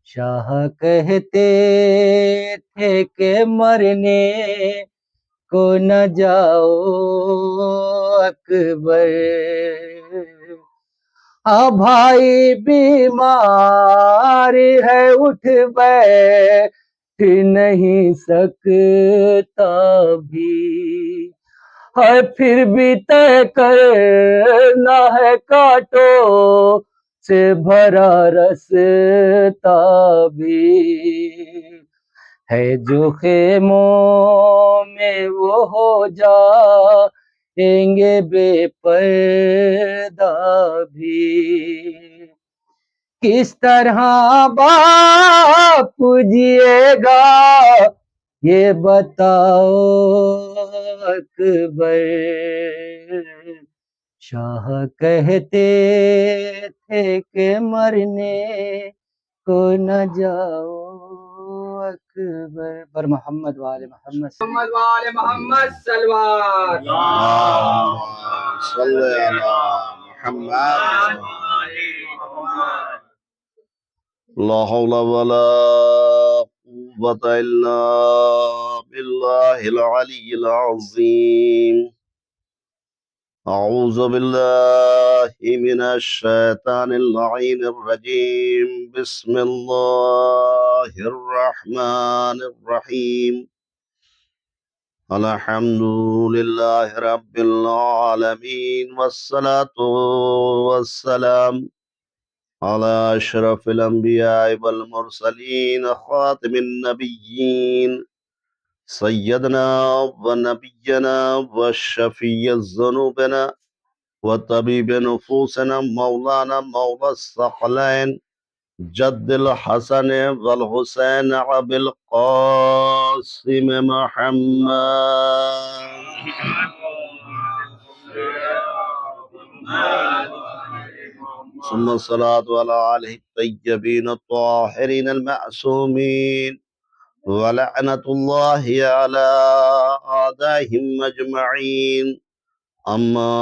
شاہ کہتے تھے کہ مرنے کو نہ جاؤ اکبر، ہاں بھائی بیمار ہے اٹھ بیٹھ نہیں سکتا بھی، ہے پھر بھی طے کرنا ہے کانٹوں سے بھرا رستہ بھی، ہے جو خیموں میں وہ ہو جائیں گے بے پردہ بھی، کس طرح باپ جیے گا یہ بتاؤ اکبر، شاہ کہتے تھے کہ مرنے کو نہ جاؤ اکبر، پر محمد وآل محمد محمد وآل محمد سلوات صلی علی محمد۔ لا حول ولا قوة الا بالله العلی العظیم۔ اعوذ باللہ من الشیطان اللعین الرجیم، بسم اللہ الرحمن الرحیم۔ الحمد للہ رب العالمین، والصلاة والسلام على اشرف الانبیاء والمرسلین، خاتم النبیین، سیدنا ونبینا وشفیع ذنوبنا وطبیب نفوسنا مولانا مولا الثقلین جد الحسن والحسین ابی القاسم محمد، ثم الصلاة على آلہ الطیبین الطاہرین المعصومین، ولعنة اللہ علی اعدائهم اجمعین۔ اما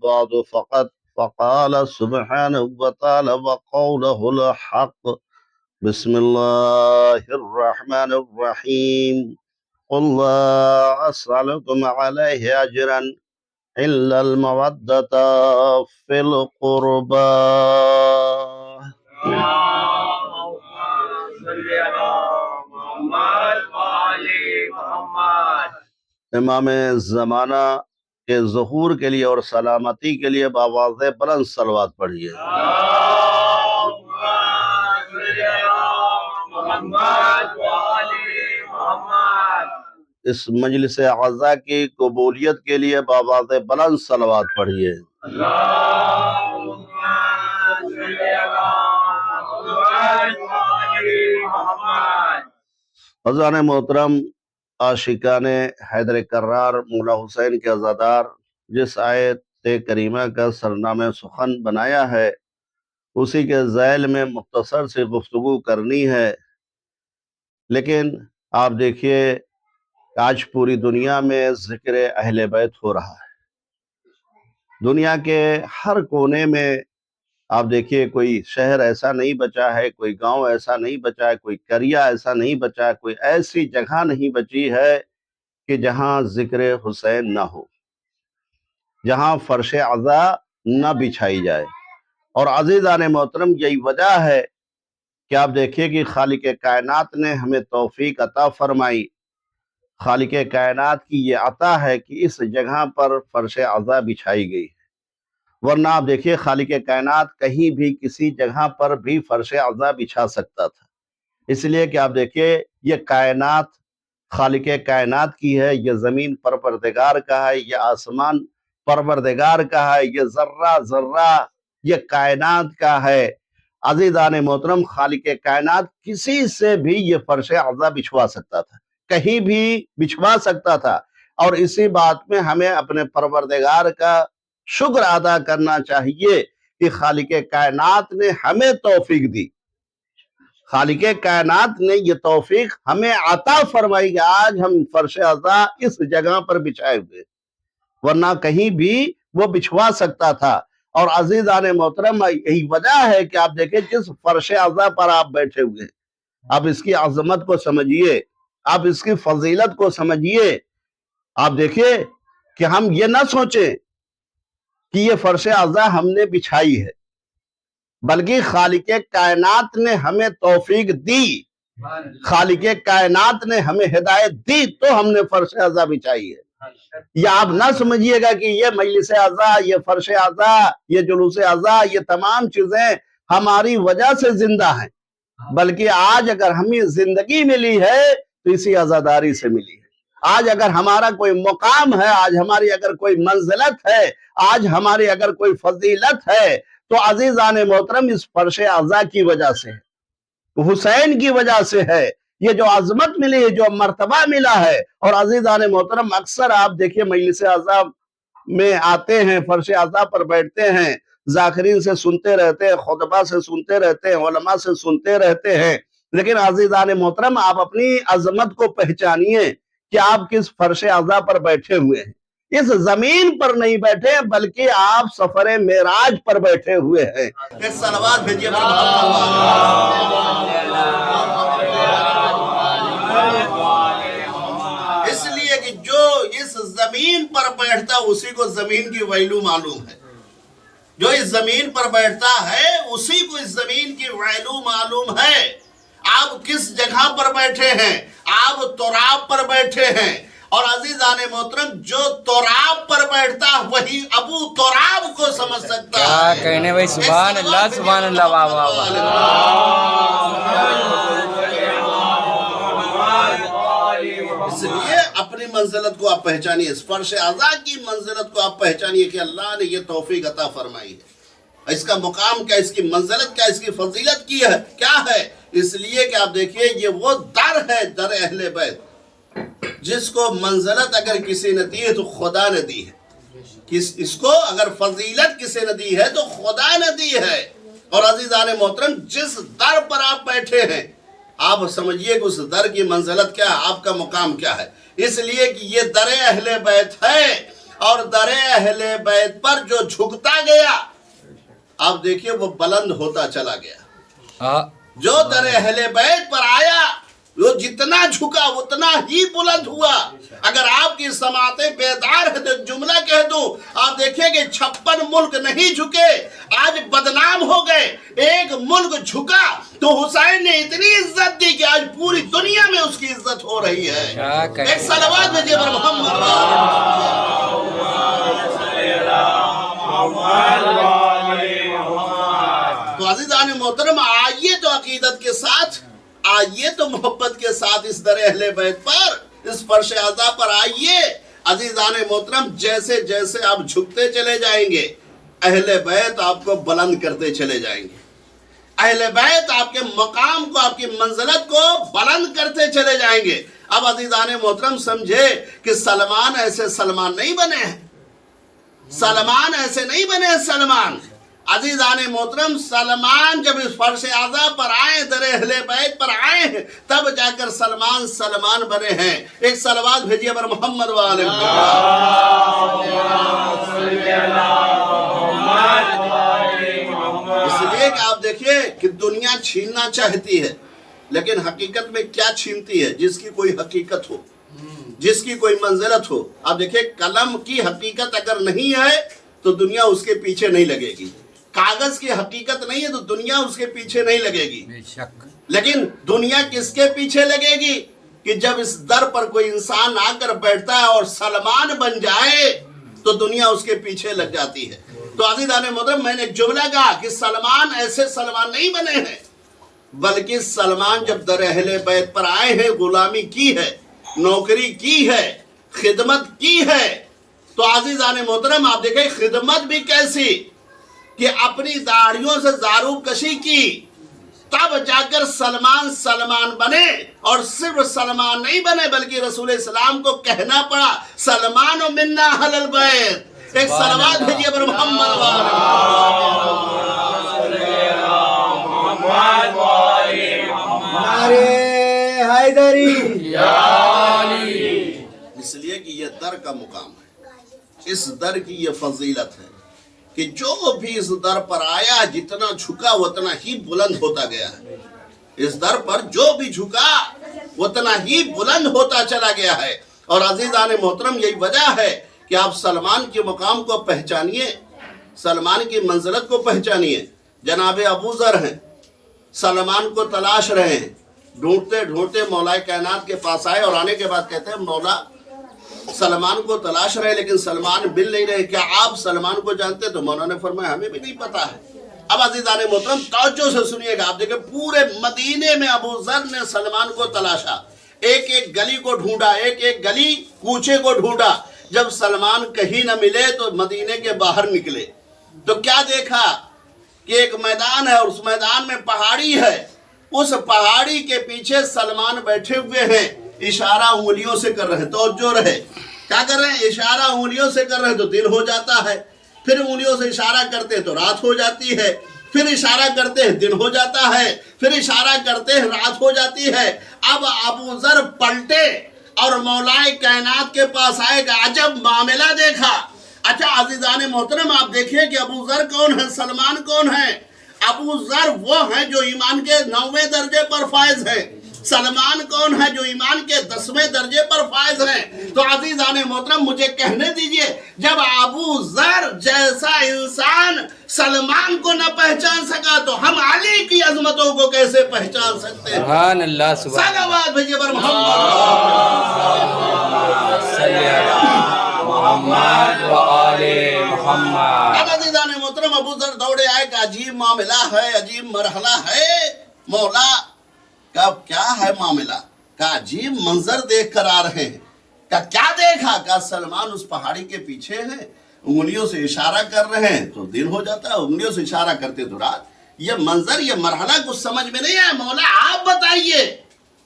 بعد فقال سبحانہ وتعالی وقولہ الحق، بسم اللہ الرحمن الرحیم۔ قل لا اسألكم علیہ اجرا الا المودة في القربى۔ امام زمانہ کے ظہور کے لیے اور سلامتی کے لیے بآواز بلند صلوات پڑھیے۔ اس مجلس اعزا کی قبولیت کے لیے بآواز بلند صلوات پڑھیے۔ حضران محترم، عاشقان حیدر کرار مولا حسین کے عزادار، جس آیت کریمہ کا سرنامہ سخن بنایا ہے اسی کے ذیل میں مختصر سی گفتگو کرنی ہے، لیکن آپ دیکھیے آج پوری دنیا میں ذکر اہل بیت ہو رہا ہے۔ دنیا کے ہر کونے میں آپ دیکھیے کوئی شہر ایسا نہیں بچا ہے، کوئی گاؤں ایسا نہیں بچا ہے، کوئی قریہ ایسا نہیں بچا ہے، کوئی ایسی جگہ نہیں بچی ہے کہ جہاں ذکر حسین نہ ہو، جہاں فرش عزا نہ بچھائی جائے۔ اور عزیزان محترم، یہی وجہ ہے کہ آپ دیکھیے کہ خالق کائنات نے ہمیں توفیق عطا فرمائی، خالق کائنات کی یہ عطا ہے کہ اس جگہ پر فرش عزا بچھائی گئی، ورنہ آپ دیکھیے خالق کائنات کہیں بھی کسی جگہ پر بھی فرش عزا بچھا سکتا تھا، اس لیے کہ آپ دیکھیے یہ کائنات خالق کائنات کی ہے، یہ زمین پروردگار کا ہے، یہ آسمان پروردگار کا ہے، یہ ذرہ ذرہ یہ کائنات کا ہے۔ عزیزان محترم، خالق کائنات کسی سے بھی یہ فرش عزا بچھوا سکتا تھا، کہیں بھی بچھوا سکتا تھا، اور اسی بات میں ہمیں اپنے پروردگار کا شکر ادا کرنا چاہیے کہ خالق کائنات نے ہمیں توفیق دی، خالق کائنات نے یہ توفیق ہمیں عطا فرمائی کہ آج ہم فرش عزا اس جگہ پر بچھائے ہوئے۔ ورنہ کہیں بھی وہ بچھوا سکتا تھا۔ اور عزیزان محترم یہی وجہ ہے کہ آپ دیکھیں جس فرش عزا پر آپ بیٹھے ہوئے ہیں، آپ اس کی عظمت کو سمجھیے، آپ اس کی فضیلت کو سمجھیے۔ آپ دیکھیے کہ ہم یہ نہ سوچیں کہ یہ فرش عزا ہم نے بچھائی ہے، بلکہ خالق کائنات نے ہمیں توفیق دی، خالق کائنات نے ہمیں ہدایت دی تو ہم نے فرش عزا بچھائی ہے۔ یا آپ نہ سمجھیے گا کہ یہ مجلس عزا، یہ فرش عزا، یہ جلوس عزا، یہ تمام چیزیں ہماری وجہ سے زندہ ہیں، بلکہ آج اگر ہمیں زندگی ملی ہے تو اسی عزاداری سے ملی ہے۔ آج اگر ہمارا کوئی مقام ہے، آج ہماری اگر کوئی منزلت ہے، آج ہماری اگر کوئی فضیلت ہے تو عزیزان محترم اس فرش عزا کی وجہ سے ہے، حسین کی وجہ سے ہے۔ یہ جو عظمت ملی ہے، جو مرتبہ ملا ہے، اور عزیزان محترم اکثر آپ دیکھیے مجلس عزا میں آتے ہیں، فرش عزا پر بیٹھتے ہیں، ذاکرین سے سنتے رہتے ہیں، خطبہ سے سنتے رہتے ہیں، علماء سے سنتے رہتے ہیں، لیکن عزیزان محترم آپ اپنی عظمت کو پہچانیے کہ آپ کس فرش عزا پر بیٹھے ہوئے ہیں۔ اس زمین پر نہیں بیٹھے بلکہ آپ سفر معراج پر بیٹھے ہوئے ہیں۔ ایک صلوات بھیجیے اس لیے کہ جو اس زمین پر بیٹھتا اسی کو زمین کی ویلو معلوم ہے، جو اس زمین پر بیٹھتا ہے اسی کو اس زمین کی ویلو معلوم ہے۔ آپ کس جگہ پر بیٹھے ہیں؟ آپ تراب پر بیٹھے ہیں، اور عزیزان محترم جو تراب پر بیٹھتا وہی ابو تراب کو سمجھ سکتا ہے۔ کیا کہنے بھائی، سبحان اللہ، سبحان اللہ، واہ واہ واہ۔ اس لیے اپنی منزلت کو آپ پہچانیے، اس فرش عزا کی منزلت کو آپ پہچانیے کہ اللہ نے یہ توفیق عطا فرمائی ہے۔ اس کا مقام کیا، اس کی منزلت کیا، اس کی فضیلت کی ہے، کیا ہے؟ اس لیے کہ آپ دیکھیے یہ وہ در ہے، در اہل بیت، جس کو منزلت اگر کسی نے دی ہے تو خدا نے دی ہے، اس کو اگر فضیلت کسی نے دی ہے تو خدا نے دی ہے۔ اور عزیزان محترم جس در پر آپ بیٹھے ہیں آپ سمجھیے کہ اس در کی منزلت کیا ہے، آپ کا مقام کیا ہے۔ اس لیے کہ یہ در اہل بیت ہے، اور در اہل بیت پر جو جھکتا گیا آپ دیکھیے وہ بلند ہوتا چلا گیا۔ جو در اہل بیت پر آیا وہ جتنا جھکا اتنا ہی بلند ہوا۔ اگر آپ کی سماعتیں بیدار ہے تو جملہ کہہ دوں، آپ دیکھیں کہ 56 ملک نہیں جھکے، آج بدنام ہو گئے۔ ایک ملک جھکا تو حسین نے اتنی عزت دی کہ آج پوری دنیا میں اس کی عزت ہو رہی ہے۔ ایک صلوات بھیجیے پر محمد۔ تو عزیزان محترم آئیے تو عقیدت کے ساتھ، آئیے تو محبت کے ساتھ اس در اہل بیت پر، اس فرش عزا پر آئیے۔ عزیزان محترم جیسے جیسے آپ جھکتے چلے جائیں گے اہل بیت آپ کو بلند کرتے چلے جائیں گے، اہل بیت آپ کے مقام کو، آپ کی منزلت کو بلند کرتے چلے جائیں گے۔ اب عزیزان محترم سمجھے کہ سلمان ایسے سلمان نہیں بنے ہیں، سلمان ایسے نہیں بنے ہیں۔ سلمان عزیزان محترم سلمان جب اس فرش عزا پر آئے، در اہل بیت پر آئے ہیں، تب جا کر سلمان سلمان بنے ہیں۔ ایک صلوات بھیجیے پر محمد والے۔ اس لیے کہ آپ دیکھیے کہ دنیا چھیننا چاہتی ہے لیکن حقیقت میں کیا چھینتی ہے؟ جس کی کوئی حقیقت ہو، جس کی کوئی منزلت ہو۔ آپ دیکھیں قلم کی حقیقت اگر نہیں ہے تو دنیا اس کے پیچھے نہیں لگے گی، کاغذ کی حقیقت نہیں ہے تو دنیا اس کے پیچھے نہیں لگے گی۔ لیکن دنیا کس کے پیچھے لگے گی؟ کہ جب اس در پر کوئی انسان آ کر بیٹھتا ہے اور سلمان بن جائے تو دنیا اس کے پیچھے لگ جاتی ہے۔ تو عزیزان محترم میں نے ایک جملہ کہا کہ سلمان ایسے سلمان نہیں بنے ہیں، بلکہ سلمان جب در اہل بیت پر آئے ہیں، غلامی کی ہے، نوکری کی ہے، خدمت کی ہے۔ تو عزیزان محترم آپ دیکھیں خدمت بھی کیسی کہ اپنی داڑھیوں سے زارو کشی کی، تب جا کر سلمان سلمان بنے، اور صرف سلمان نہیں بنے بلکہ رسول اسلام کو کہنا پڑا سلمان و منا اہل البیت۔ ایک صلوات بھیجیے پر محمد حیدری۔ اس لیے کہ یہ در کا مقام ہے، اس در کی یہ فضیلت ہے کہ جو بھی اس در پر آیا جتنا جھکا اتنا ہی بلند ہوتا گیا ہے. اس در پر جو بھی جھکا اتنا ہی بلند ہوتا چلا گیا ہے. اور عزیزان محترم یہی وجہ ہے کہ آپ سلمان کے مقام کو پہچانیے، سلمان کی منزلت کو پہچانیے. جناب ابو ذر ہیں، سلمان کو تلاش رہے ہیں، ڈھونڈتے ڈھونڈتے مولا کائنات کے پاس آئے اور آنے کے بعد کہتے ہیں مولا سلمان کو تلاش رہے لیکن سلمان مل نہیں رہے، کیا آپ سلمان کو جانتے؟ تو مولا نے فرمایا ہمیں بھی نہیں پتا ہے. اب عزیزان محترم توجہ سے سنیے گا. آپ دیکھیں پورے مدینے میں ابو ذر نے سلمان کو تلاشا، ایک ایک گلی کو ڈھونڈا، ایک ایک گلی کوچے کو ڈھونڈا. جب سلمان کہیں نہ ملے تو مدینے کے باہر نکلے تو کیا دیکھا کہ ایک میدان ہے اور اس میدان میں پہاڑی ہے. اس پہاڑی کے پیچھے سلمان بیٹھے ہوئے ہیں، اشارہ انگلیوں سے کر رہے ہیں. توجہ رہے، کیا کر رہے ہیں؟ اشارہ انگلیوں سے کر رہے ہیں تو دن ہو جاتا ہے، پھر انگلیوں سے اشارہ کرتے ہیں تو رات ہو جاتی ہے، پھر اشارہ کرتے ہیں دن ہو جاتا ہے، پھر اشارہ کرتے ہیں رات ہو جاتی ہے. اب ابو ذر پلٹے اور مولا کائنات کے پاس آئے گا. عجب معاملہ دیکھا. اچھا عزیزان محترم آپ دیکھیں کہ ابو ذر کون ہے، سلمان کون ہے؟ ابو ذر وہ ہیں جو ایمان کے 9ویں درجے پر فائز ہیں. سلمان کون ہے جو ایمان کے 10ویں درجے پر فائز ہیں. تو عزیزان محترم مجھے کہنے دیجئے جب ابو ذر جیسا انسان سلمان کو نہ پہچان سکا تو ہم علی کی عظمتوں کو کیسے پہچان سکتے ہیں؟ سبحان اللہ سبحان صلوات بھیجئے بر محمد صلی اللہ محمد و آل محمد. اب عزیزان محترم ابو ذر دوڑے آئے کہ عجیب معاملہ ہے، عجیب مرحلہ ہے. مولا کا کیا ہے معاملہ؟ کا عجیب منظر دیکھ کر آ رہے ہیں. کا کیا دیکھا؟ کا سلمان اس پہاڑی کے پیچھے ہیں، انگلیوں سے اشارہ کر رہے ہیں تو دن ہو جاتا ہے، انگلیوں سے اشارہ کرتے تو رات. یہ منظر، یہ مرحلہ کچھ سمجھ میں نہیں آیا. مولا آپ بتائیے.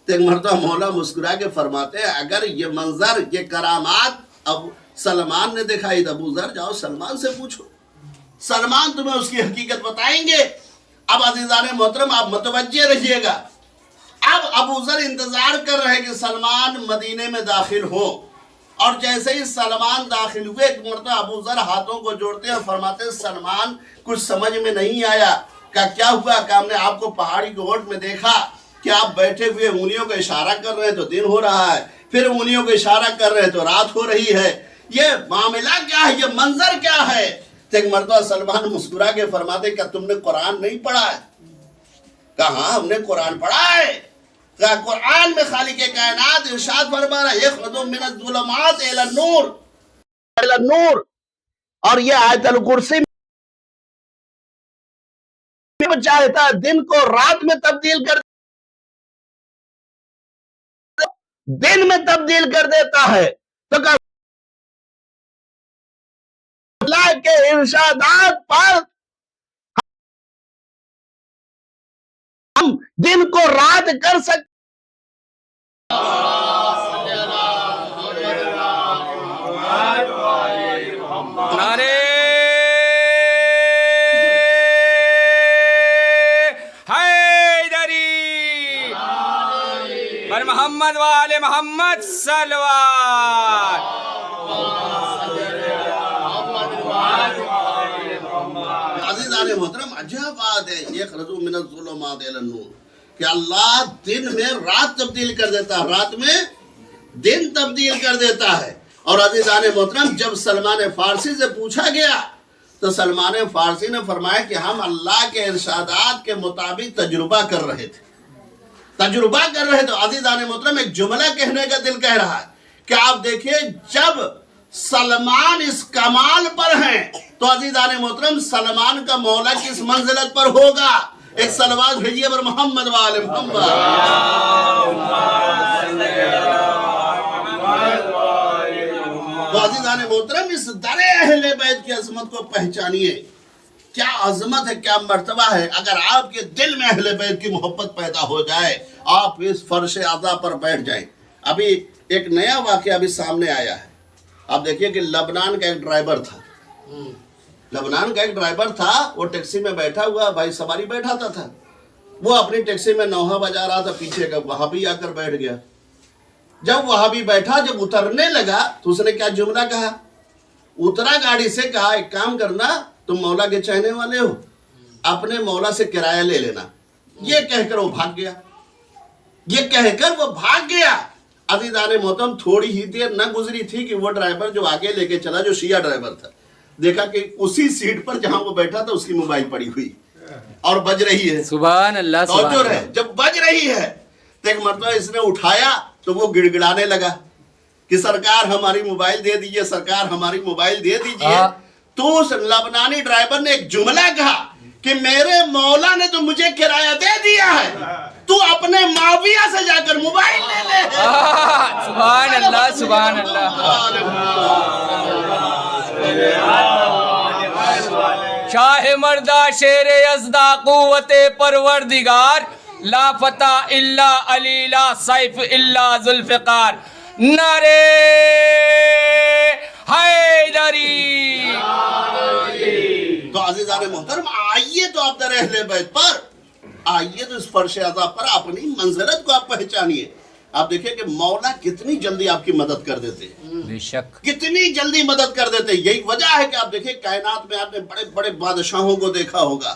تو ایک مرتبہ مولا مسکرا کے فرماتے ہیں اگر یہ منظر، یہ کرامات اب سلمان نے دکھائی تو ابو ذر جاؤ سلمان سے پوچھو، سلمان تمہیں اس کی حقیقت بتائیں گے. اب عزیزان محترم آپ متوجہ رہیے گا. اب ابو ذر انتظار کر رہے کہ سلمان مدینے میں داخل ہو، اور جیسے ہی سلمان داخل ہوئے ایک مرتبہ ابو ذر ہاتھوں کو جوڑتے ہیں، فرماتے ہیں سلمان کچھ سمجھ میں نہیں آیا. کیا ہوا؟ کہ ہم نے آپ کو پہاڑی کے اوٹ میں دیکھا کہ آپ بیٹھے ہوئے انگلیوں کا اشارہ کر رہے ہیں تو دن ہو رہا ہے، پھر انگلیوں کا اشارہ کر رہے ہیں تو رات ہو رہی ہے. یہ معاملہ کیا ہے؟ یہ منظر کیا ہے؟ تو ایک مرتبہ سلمان مسکرا کے فرماتے کہ تم نے قرآن نہیں پڑھا ہے؟ کہا ہم نے قرآن پڑھا ہے. کہا قرآن میں خالق کائنات ارشاد فرما رہا ہے یخرج من الظلمات الی النور، الی النور. اور یہ آیت الکرسی میں چاہتا ہے دن کو رات میں تبدیل کر، دن میں تبدیل کر دیتا ہے. تو کہ اللہ کے ارشادات پر ہم دن کو رات کر سکتے. نعرے حیدری بر محمد و آل محمد صلوات. عزیزان محترم عجب بات ہے یخرج من الظلمات الی النور کہ اللہ دن میں رات تبدیل کر دیتا ہے، رات میں دن تبدیل کر دیتا ہے. اور عزیزان محترم جب سلمان فارسی سے پوچھا گیا تو سلمان فارسی نے فرمایا کہ ہم اللہ کے ارشادات کے مطابق تجربہ کر رہے تھے، تجربہ کر رہے تھے. عزیزان محترم ایک جملہ کہنے کا دل کہہ رہا ہے کہ آپ دیکھیے جب سلمان اس کمال پر ہیں تو عزیزان محترم سلمان کا مولا کس منزلت پر ہوگا؟ ایک صلوات بھیجیے بر محمد و آل محمد. تو عزیزان محترم اس در اہل بیت کی عظمت کو پہچانیے. کیا عظمت ہے، کیا مرتبہ ہے. اگر آپ کے دل میں اہل بیت کی محبت پیدا ہو جائے آپ اس فرش عطا پر بیٹھ جائیں. ابھی ایک نیا واقعہ ابھی سامنے آیا ہے. آپ دیکھیے کہ لبنان کا ایک ڈرائیور تھا، لبنان کا ایک ڈرائیور تھا، وہ ٹیکسی میں بیٹھا ہوا بھائی سواری بیٹھاتا تھا. وہ اپنی ٹیکسی میں نوحہ بجا رہا تھا، پیچھے کا وہابی آ کر بیٹھ گیا. جب وہابی بیٹھا، جب اترنے لگا تو اس نے کیا جملہ کہا؟ اترا گاڑی سے, کہا ایک کام کرنا, تم مولا کے چاہنے والے ہو, اپنے مولا سے کرایہ لے لینا. یہ کہہ کر وہ بھاگ گیا, یہ کہہ کر وہ بھاگ گیا. عزیزان محترم تھوڑی ہی دیر نہ گزری تھی کہ وہ ڈرائیور جو آگے لے کے چلا, جو شیعہ ڈرائیور تھا, دیکھا کہ اسی سیٹ پر جہاں وہ بیٹھا تھا اس کی موبائل پڑی ہوئی اور بج رہی ہے. سبحان اللہ, سبحان توجہ اللہ. ہے, جب بج رہی ہے تو ایک مرتبہ اس نے اٹھایا تو وہ گڑ گڑانے لگا کہ سرکار ہماری موبائل دے دیجئے, سرکار ہماری موبائل دے دیجئے. تو اس لبنانی ڈرائیور نے ایک جملہ کہا کہ میرے مولا نے تو مجھے کرایہ دے دیا ہے, تو اپنے معاویہ سے جا کر موبائل لے لے. سبحان اللہ, سبحان اللہ. شاہ مردہ شیر یزدہ قوت پروردگار, لا فتح الا علی لا سیف الا ذوالفقار. نعرے حیدری. تو عزیزان محترم آئیے تو آپ در اہل بیت پر, آئیے تو اس فرش عطا پر اپنی منزلت کو آپ پہچانیے. آپ دیکھیں کہ مولا کتنی جلدی آپ کی مدد کر دیتے ہیں, بے شک. کتنی جلدی مدد کر دیتے ہیں. یہی وجہ ہے کہ آپ دیکھیں کائنات میں آپ نے بڑے بڑے بادشاہوں کو دیکھا ہوگا,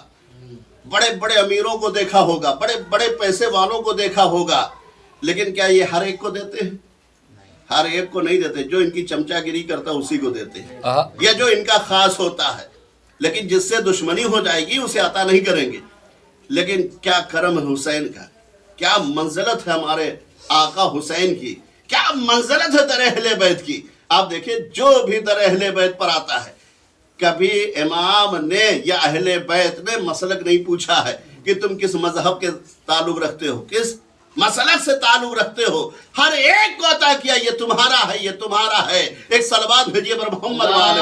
بڑے بڑے امیروں کو دیکھا ہوگا, بڑے بڑے پیسے والوں کو دیکھا ہوگا, لیکن کیا یہ ہر ایک کو دیتے ہیں؟ ہر ایک کو نہیں دیتے. جو ان کی چمچا گیری کرتا اسی کو دیتے ہیں, یا جو ان کا خاص ہوتا ہے. لیکن جس سے دشمنی ہو جائے گی اسے عطا نہیں کریں گے. لیکن کیا کرم ہے حسین کا, کیا منزلت ہے ہمارے آقا حسین کی, کیا منزلت ہے در اہل بیت کی. آپ دیکھیں جو بھی در اہل بیت پر آتا ہے, کبھی امام نے یا اہل بیت نے مسلک نہیں پوچھا ہے کہ تم کس مذہب کے تعلق رکھتے ہو, کس مسلک سے تعلق رکھتے ہو. ہر ایک کو عطا کیا, یہ تمہارا ہے, یہ تمہارا ہے. ایک صلوات بھیجیے پر محمد والے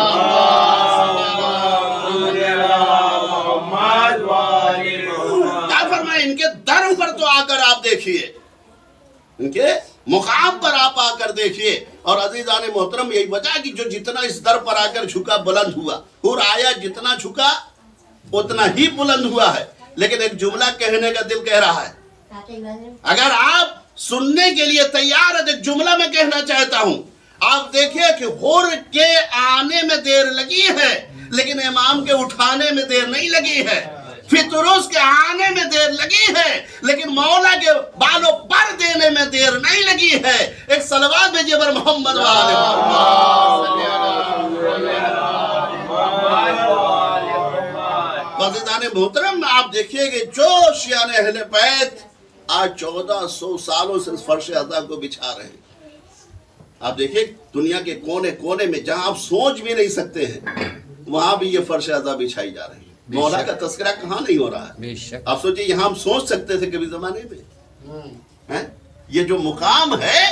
کیا فرمائے. ان کے در پر تو آ کر آپ دیکھیے, ان کے مقام پر آپ آ کر دیکھیے. اور عزیزان محترم یہی وجہ کہ جو جتنا اس در پر آ کر جھکا بلند ہوا, اور آیا جتنا جھکا اتنا ہی بلند ہوا ہے. لیکن ایک جملہ کہنے کا دل کہہ رہا ہے, اگر آپ سننے کے لیے تیار ہے تو ایک جملہ میں کہنا چاہتا ہوں. آپ دیکھیں کہ حور کے آنے میں دیر لگی ہے, لیکن امام کے اٹھانے میں دیر نہیں لگی ہے. فطروس کے آنے میں دیر لگی ہے, لیکن مولا کے بالوں پر دینے میں دیر نہیں لگی ہے. ایک صلوات بھیجیے پر محمد والے عزیزان محترم. آپ دیکھیے کہ جو شیعان اہل بیت آج 1400 سالوں سے اس فرش عطا کو بچھا رہے ہیں. آپ دیکھیں دنیا کے کونے کونے میں جہاں آپ سوچ بھی نہیں سکتے ہیں, وہاں بھی یہ فرش عطا بچھائی جا رہی ہے. مولا کا تذکرہ کہاں نہیں ہو رہا ہے. آپ سوچئے یہاں ہم سوچ سکتے تھے کبھی زمانے میں یہ جو مقام ہے,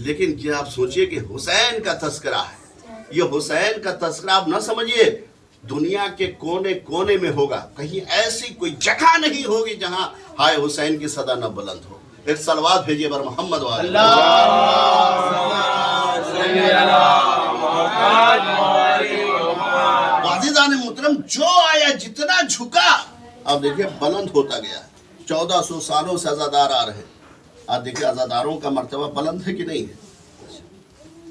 لیکن کیا آپ سوچئے کہ حسین کا تذکرہ ہے. یہ حسین کا تذکرہ آپ نہ سمجھئے, دنیا کے کونے کونے میں ہوگا. کہیں ایسی کوئی جگہ نہیں ہوگی جہاں ہائے حسین کی صدا نہ بلند ہو. ایک صلوات بھیجئے بر محمد والے عزیزان محترم. جو آیا جتنا جھکا اب دیکھیں بلند ہوتا گیا. 1400 سالوں سے عزادار آ رہے. آپ دیکھیں عزاداروں کا مرتبہ بلند ہے کہ نہیں ہے,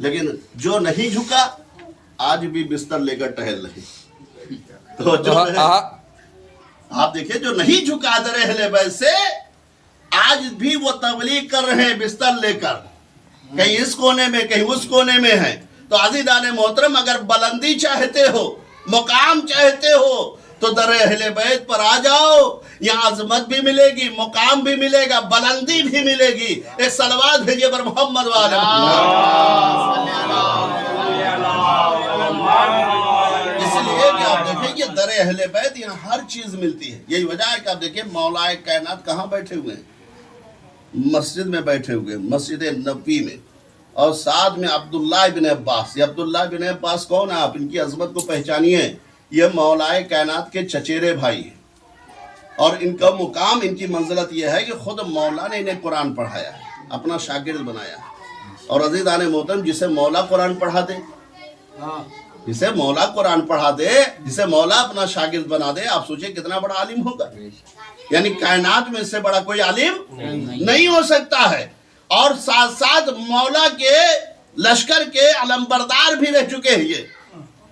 لیکن جو نہیں جھکا آج بھی بستر لے کر ٹہل رہے. تو جو آپ دیکھیں جو نہیں جھکا در اہل بیت سے, آج بھی وہ تبلیغ کر رہے ہیں بستر لے کر, کہیں اس کونے میں کہیں اس کونے میں ہے. تو عزیزان محترم اگر بلندی چاہتے ہو, مقام چاہتے ہو, تو در اہل بیت پر آ جاؤ. یہاں عظمت بھی ملے گی, مقام بھی ملے گا, بلندی بھی ملے گی. ایک صلوات بھیجئے پر محمد والے اس لیے کہ آپ دیکھیں یہ در اہل بیت یہاں ہر چیز ملتی ہے. یہی وجہ ہے کہ آپ دیکھیں مولا کائنات کہاں بیٹھے ہوئے ہیں, مسجد میں بیٹھے ہوئے ہیں, مسجد نبوی میں. اور ساتھ میں عبداللہ بن عباس. یہ عبداللہ بن عباس کون ہے؟ آپ ان کی عظمت کو پہچانیے. یہ مولا کائنات کے چچیرے بھائی ہیں, اور ان کا مقام, ان کی منزلت یہ ہے کہ خود مولا نے انہیں قرآن پڑھایا, اپنا شاگرد بنایا. اور عزیزان محترم جسے مولا قرآن پڑھا دے, جسے مولا قرآن پڑھا دے, جسے مولا اپنا شاگرد بنا دے, آپ سوچیں کتنا بڑا عالم ہوگا. یعنی کائنات میں اس سے بڑا کوئی عالم نہیں ہو سکتا ہے. اور ساتھ ساتھ مولا کے لشکر کے علمبردار بھی رہ چکے ہیں. یہ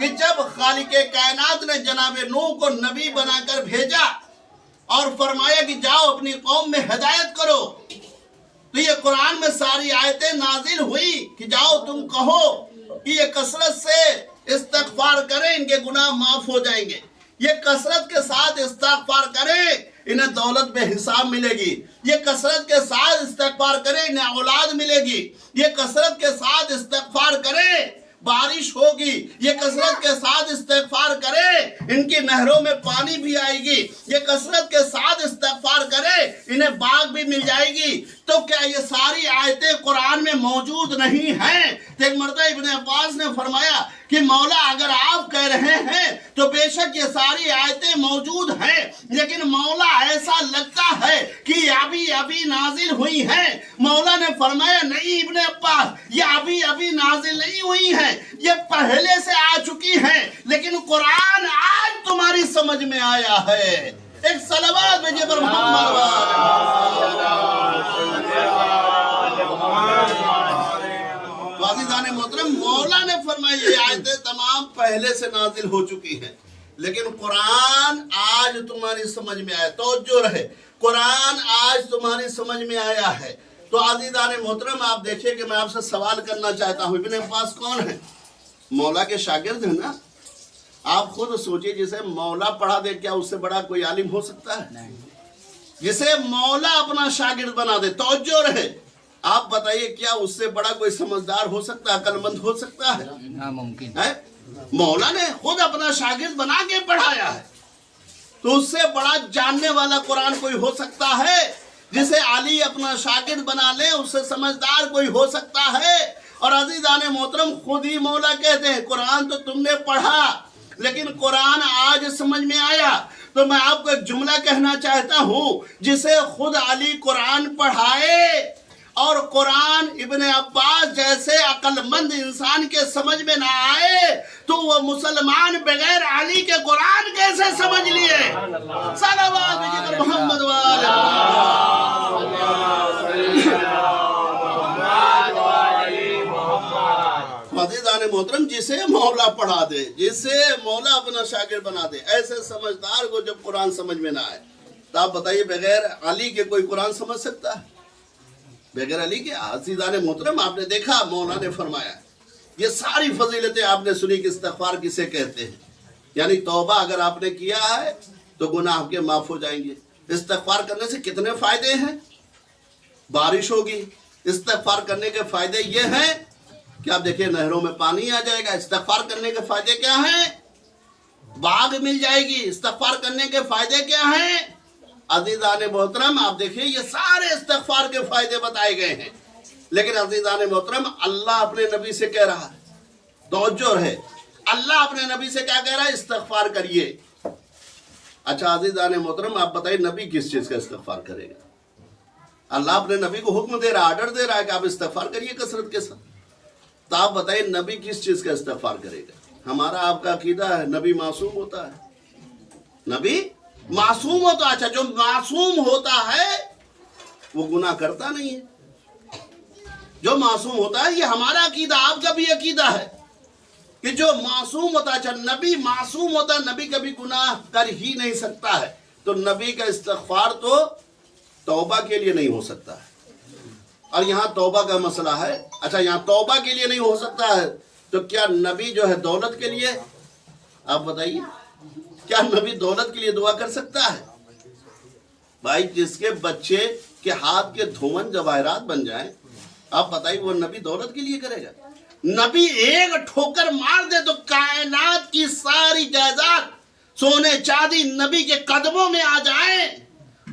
کہ جب خالق کائنات نے جناب نوح کو نبی بنا کر بھیجا اور فرمایا کہ جاؤ اپنی قوم میں ہدایت کرو، تو یہ قرآن میں ساری آیتیں نازل ہوئی کہ جاؤ تم کہو کہ یہ کثرت سے استغفار کریں، ان کے گناہ معاف ہو جائیں گے، یہ کثرت کے ساتھ استغفار کریں انہیں دولت بے حساب ملے گی، یہ کثرت کے ساتھ استغفار کریں انہیں اولاد ملے گی، یہ کثرت کے ساتھ استغفار کریں بارش ہوگی، یہ کثرت کے ساتھ استغفار کریں ان کی نہروں میں پانی بھی آئے گی، یہ کثرت کے ساتھ استغفار کریں انہیں باغ بھی مل جائے گی۔ تو کیا یہ ساری آیتیں قرآن میں موجود نہیں ہیں؟ تو ایک مرتبہ ابن عباس نے فرمایا کہ مولا اگر آپ کہہ رہے ہیں تو بے شک یہ ساری آیتیں موجود ہیں، لیکن مولا ایسا لگتا ہے کہ ابھی ابھی نازل ہوئی ہیں۔ مولا نے فرمایا نہیں ابن عباس، یہ ابھی ابھی نازل نہیں ہوئی ہیں، یہ پہلے سے آ چکی ہیں، لیکن قرآن آج تمہاری سمجھ میں آیا ہے۔ ایک صلوات بھیجئے پر محمد عزیزان محترم، مولا نے فرمایا یہ آیتیں تمام پہلے سے نازل ہو چکی ہیں، لیکن قرآن آج تمہاری سمجھ میں آیا۔ توجہ رہے، قرآن آج تمہاری سمجھ میں آیا ہے۔ تو عزیزان محترم آپ دیکھیں کہ میں آپ سے سوال کرنا چاہتا ہوں، ابن عباس کون ہے؟ مولا کے شاگرد ہیں نا۔ آپ خود سوچئے جسے مولا پڑھا دے کیا اس سے بڑا کوئی عالم ہو سکتا ہے؟ جسے مولا اپنا شاگرد بنا دے، توجہ رہے، آپ بتائیے کیا اس سے بڑا کوئی سمجھدار ہو سکتا ہے، عقل مند ہو سکتا ہے؟ ناممکن ہے؟ مولا نے خود اپنا شاگرد بنا کے پڑھایا ہے، تو اس سے بڑا جاننے والا قرآن کوئی ہو سکتا ہے؟ جسے علی اپنا شاگرد بنا لے اس سے سمجھدار کوئی ہو سکتا ہے؟ اور عزیزان محترم خود ہی مولا کہتے ہیں قرآن تو تم نے پڑھا لیکن قرآن آج سمجھ میں آیا۔ تو میں آپ کو ایک جملہ کہنا چاہتا ہوں، جسے خود علی قرآن پڑھائے اور قرآن ابن عباس جیسے عقل مند انسان کے سمجھ میں نہ آئے تو وہ مسلمان بغیر علی کے قرآن کیسے سمجھ لیے؟ صلوات بھیجئے محمد والے عزیزان محترم، جسے مولا پڑھا دے، جسے مولا اپنا شاگرد بنا دے، ایسے سمجھدار کو جب قرآن سمجھ میں نہ آئے تو آپ بتائیے بغیر علی کے کوئی قرآن سمجھ سکتا ہے؟ بغیر علی کے؟ عزیزان محترم آپ نے دیکھا مولا نے فرمایا یہ ساری فضیلتیں آپ نے سنی کہ استغفار کسے کہتے ہیں، یعنی توبہ اگر آپ نے کیا ہے تو گناہ آپ کے معاف ہو جائیں گے۔ استغفار کرنے سے کتنے فائدے ہیں؟ بارش ہوگی، استغفار کرنے کے فائدے یہ ہیں کہ آپ دیکھیں نہروں میں پانی آ جائے گا۔ استغفار کرنے کے فائدے کیا ہیں؟ باغ مل جائے گی۔ استغفار کرنے کے فائدے کیا ہیں؟ عزیزان محترم آپ دیکھیں یہ سارے استغفار کے فائدے بتائے گئے ہیں، لیکن عزیزان محترم اللہ اپنے نبی سے کہہ رہا ہے، توجہ رہے، اللہ اپنے نبی سے کیا کہہ رہا ہے؟ استغفار کریے۔ اچھا عزیزان محترم آپ بتائیے نبی کس چیز کا استغفار کرے گا؟ اللہ اپنے نبی کو حکم دے رہا ہے، آرڈر دے رہا ہے کہ آپ استغفار کریے کثرت کے ساتھ، تو آپ بتائیے نبی کس چیز کا استغفار کرے گا؟ ہمارا آپ کا عقیدہ ہے نبی معصوم ہوتا ہے، نبی معصوم ہوتا ہے۔ اچھا جو معصوم ہوتا ہے وہ گناہ کرتا نہیں ہے، جو معصوم ہوتا ہے، یہ ہمارا عقیدہ، آپ کا بھی عقیدہ ہے کہ جو معصوم ہوتا ہے، اچھا نبی معصوم ہوتا ہے، نبی کبھی گناہ کر ہی نہیں سکتا ہے، تو نبی کا استغفار تو توبہ کے لیے نہیں ہو سکتا ہے۔ اور یہاں توبہ کا مسئلہ ہے، اچھا یہاں توبہ کے لیے نہیں ہو سکتا ہے تو کیا نبی جو ہے دولت کے لیے؟ آپ بتائیے کیا نبی دولت کے لیے دعا کر سکتا ہے؟ بھائی جس کے بچے کے ہاتھ کے دھون جواہرات بن جائیں، آپ بتائیے وہ نبی دولت کے لیے کرے گا؟ نبی ایک ٹھوکر مار دے تو کائنات کی ساری جائیداد سونے چاندی نبی کے قدموں میں آ جائیں،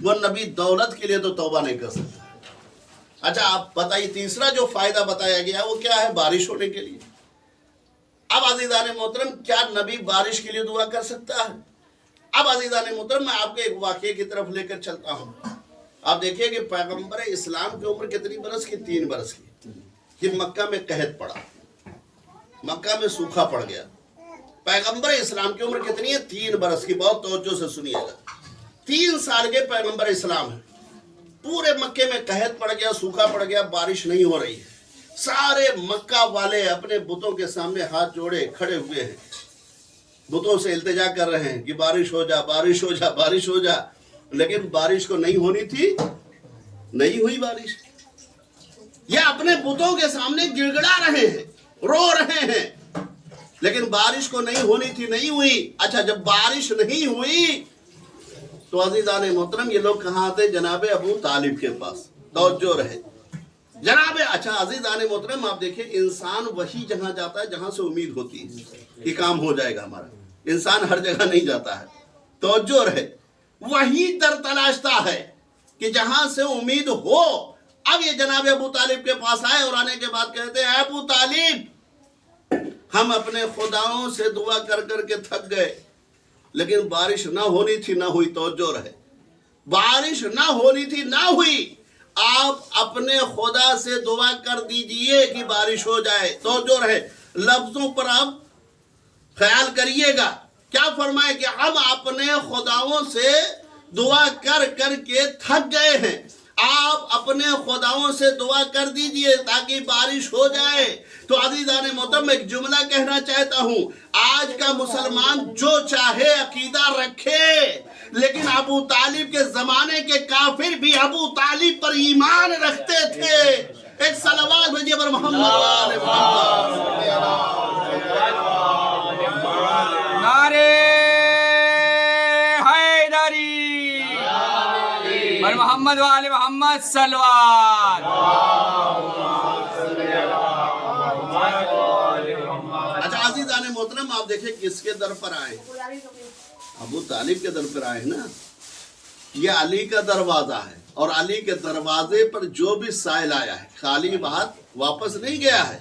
وہ نبی دولت کے لیے تو توبہ نہیں کر سکتا۔ اچھا آپ بتائیے تیسرا جو فائدہ بتایا گیا وہ کیا ہے؟ بارش ہونے کے لیے۔ اب عزیزان محترم کیا نبی بارش کے لیے دعا کر سکتا ہے؟ اب عزیزان محترم میں آپ کو ایک واقعے کی طرف لے کر چلتا ہوں۔ آپ دیکھیے کہ پیغمبر اسلام کی عمر کتنی برس کی؟ 3 برس کی، کہ مکہ میں قحط پڑا، مکہ میں سوکھا پڑ گیا۔ پیغمبر اسلام کی عمر کتنی ہے؟ 3 برس کی۔ بہت توجہ سے سنیے گا، 3 سال کے پیغمبر اسلام ہیں، پورے مکے میں قحط پڑ گیا، سوکھا پڑ گیا، بارش نہیں ہو رہی ہے۔ سارے مکہ والے اپنے بتوں کے سامنے ہاتھ جوڑے کھڑے ہوئے ہیں، بتوں سے التجا کر رہے ہیں کہ بارش ہو جا، بارش ہو جا، بارش ہو جا، لیکن بارش کو نہیں ہونی تھی، نہیں ہوئی بارش۔ یہ اپنے بتوں کے سامنے گڑ گڑا رہے ہیں، رو رہے ہیں، لیکن بارش کو نہیں ہونی تھی، نہیں ہوئی۔ اچھا جب بارش نہیں ہوئی تو عزیزان محترم یہ لوگ کہاں آتے؟ جناب ابو طالب کے پاس۔ توجہ رہے جناب۔ اچھا عزیزان محترم آپ دیکھیں، انسان وہی جہاں جاتا ہے جہاں سے امید ہوتی ہے کہ کام ہو جائے گا ہمارا، انسان ہر جگہ نہیں جاتا ہے۔ توجہ رہے، وہی در تلاشتا ہے کہ جہاں سے امید ہو۔ اب یہ جناب ابو طالب کے پاس آئے اور آنے کے بعد کہتے ہیں، اے ابو طالب، ہم اپنے خداؤں سے دعا کر کر کے تھک گئے، لیکن بارش نہ ہونی تھی، نہ ہوئی۔ توجہ رہے، بارش نہ ہونی تھی، نہ ہوئی۔ آپ اپنے خدا سے دعا کر دیجئے کہ بارش ہو جائے۔ توجہ رہے، لفظوں پر آپ خیال کریے گا، کیا فرمائے کہ ہم اپنے خداؤں سے دعا کر کر کے تھک گئے ہیں، آپ اپنے خداؤں سے دعا کر دیجئے تاکہ بارش ہو جائے۔ تو عزیزان محترم ایک جملہ کہنا چاہتا ہوں، آج کا مسلمان جو چاہے عقیدہ رکھے، لیکن ابو طالب کے زمانے کے کافر بھی ابو طالب پر ایمان رکھتے تھے۔ ایک صلوات بھیجئے پر محمد وآل محمد۔ نعرے حیدری پر محمد وآل محمد صلوات۔ اچھا عزیزان محترم آپ دیکھیں کس کے در پر آئے؟ ابو طالب کے در پر آئے ہیں نا۔ یہ علی کا دروازہ ہے، اور علی کے دروازے پر جو بھی سائل آیا ہے خالی بات واپس نہیں گیا ہے۔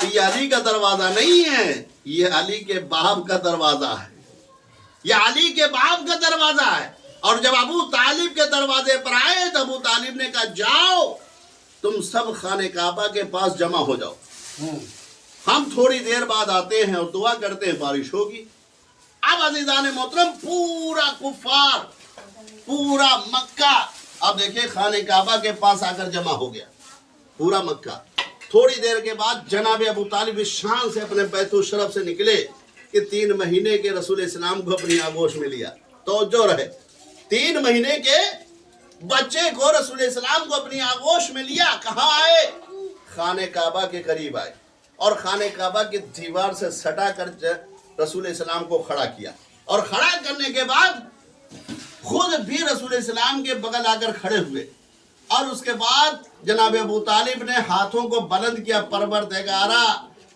یہ علی کا دروازہ نہیں ہے، یہ علی کے باپ کا دروازہ ہے، یہ علی کے باپ کا دروازہ ہے۔ اور جب ابو طالب کے دروازے پر آئے تو ابو طالب نے کہا، جاؤ تم سب خانہ کعبہ کے پاس جمع ہو جاؤ، ہم تھوڑی دیر بعد آتے ہیں اور دعا کرتے ہیں بارش ہوگی۔ اب عزیزان محترم پورا کفار، پورا مکہ اب دیکھیں خانہ کعبہ کے پاس آ کر جمع ہو گیا، پورا مکہ۔ تھوڑی دیر کے بعد جناب ابو طالب اس شان سے اپنے بیت الشرف سے نکلے کہ 3 مہینے کے رسول اسلام کو اپنی آغوش میں لیا۔ توجہ رہے، 3 مہینے کے بچے کو رسول اسلام کو اپنی آغوش میں لیا۔ کہاں آئے؟ خانہ کعبہ کے قریب آئے، اور خانہ کعبہ کی دیوار سے سٹا کر رسول اسلام کو کھڑا کیا، اور کھڑا کرنے کے بعد خود بھی رسول اسلام کے بغل آ کر کھڑے ہوئے، اور اس کے بعد جناب ابو طالب نے ہاتھوں کو بلند کیا، پروردگارا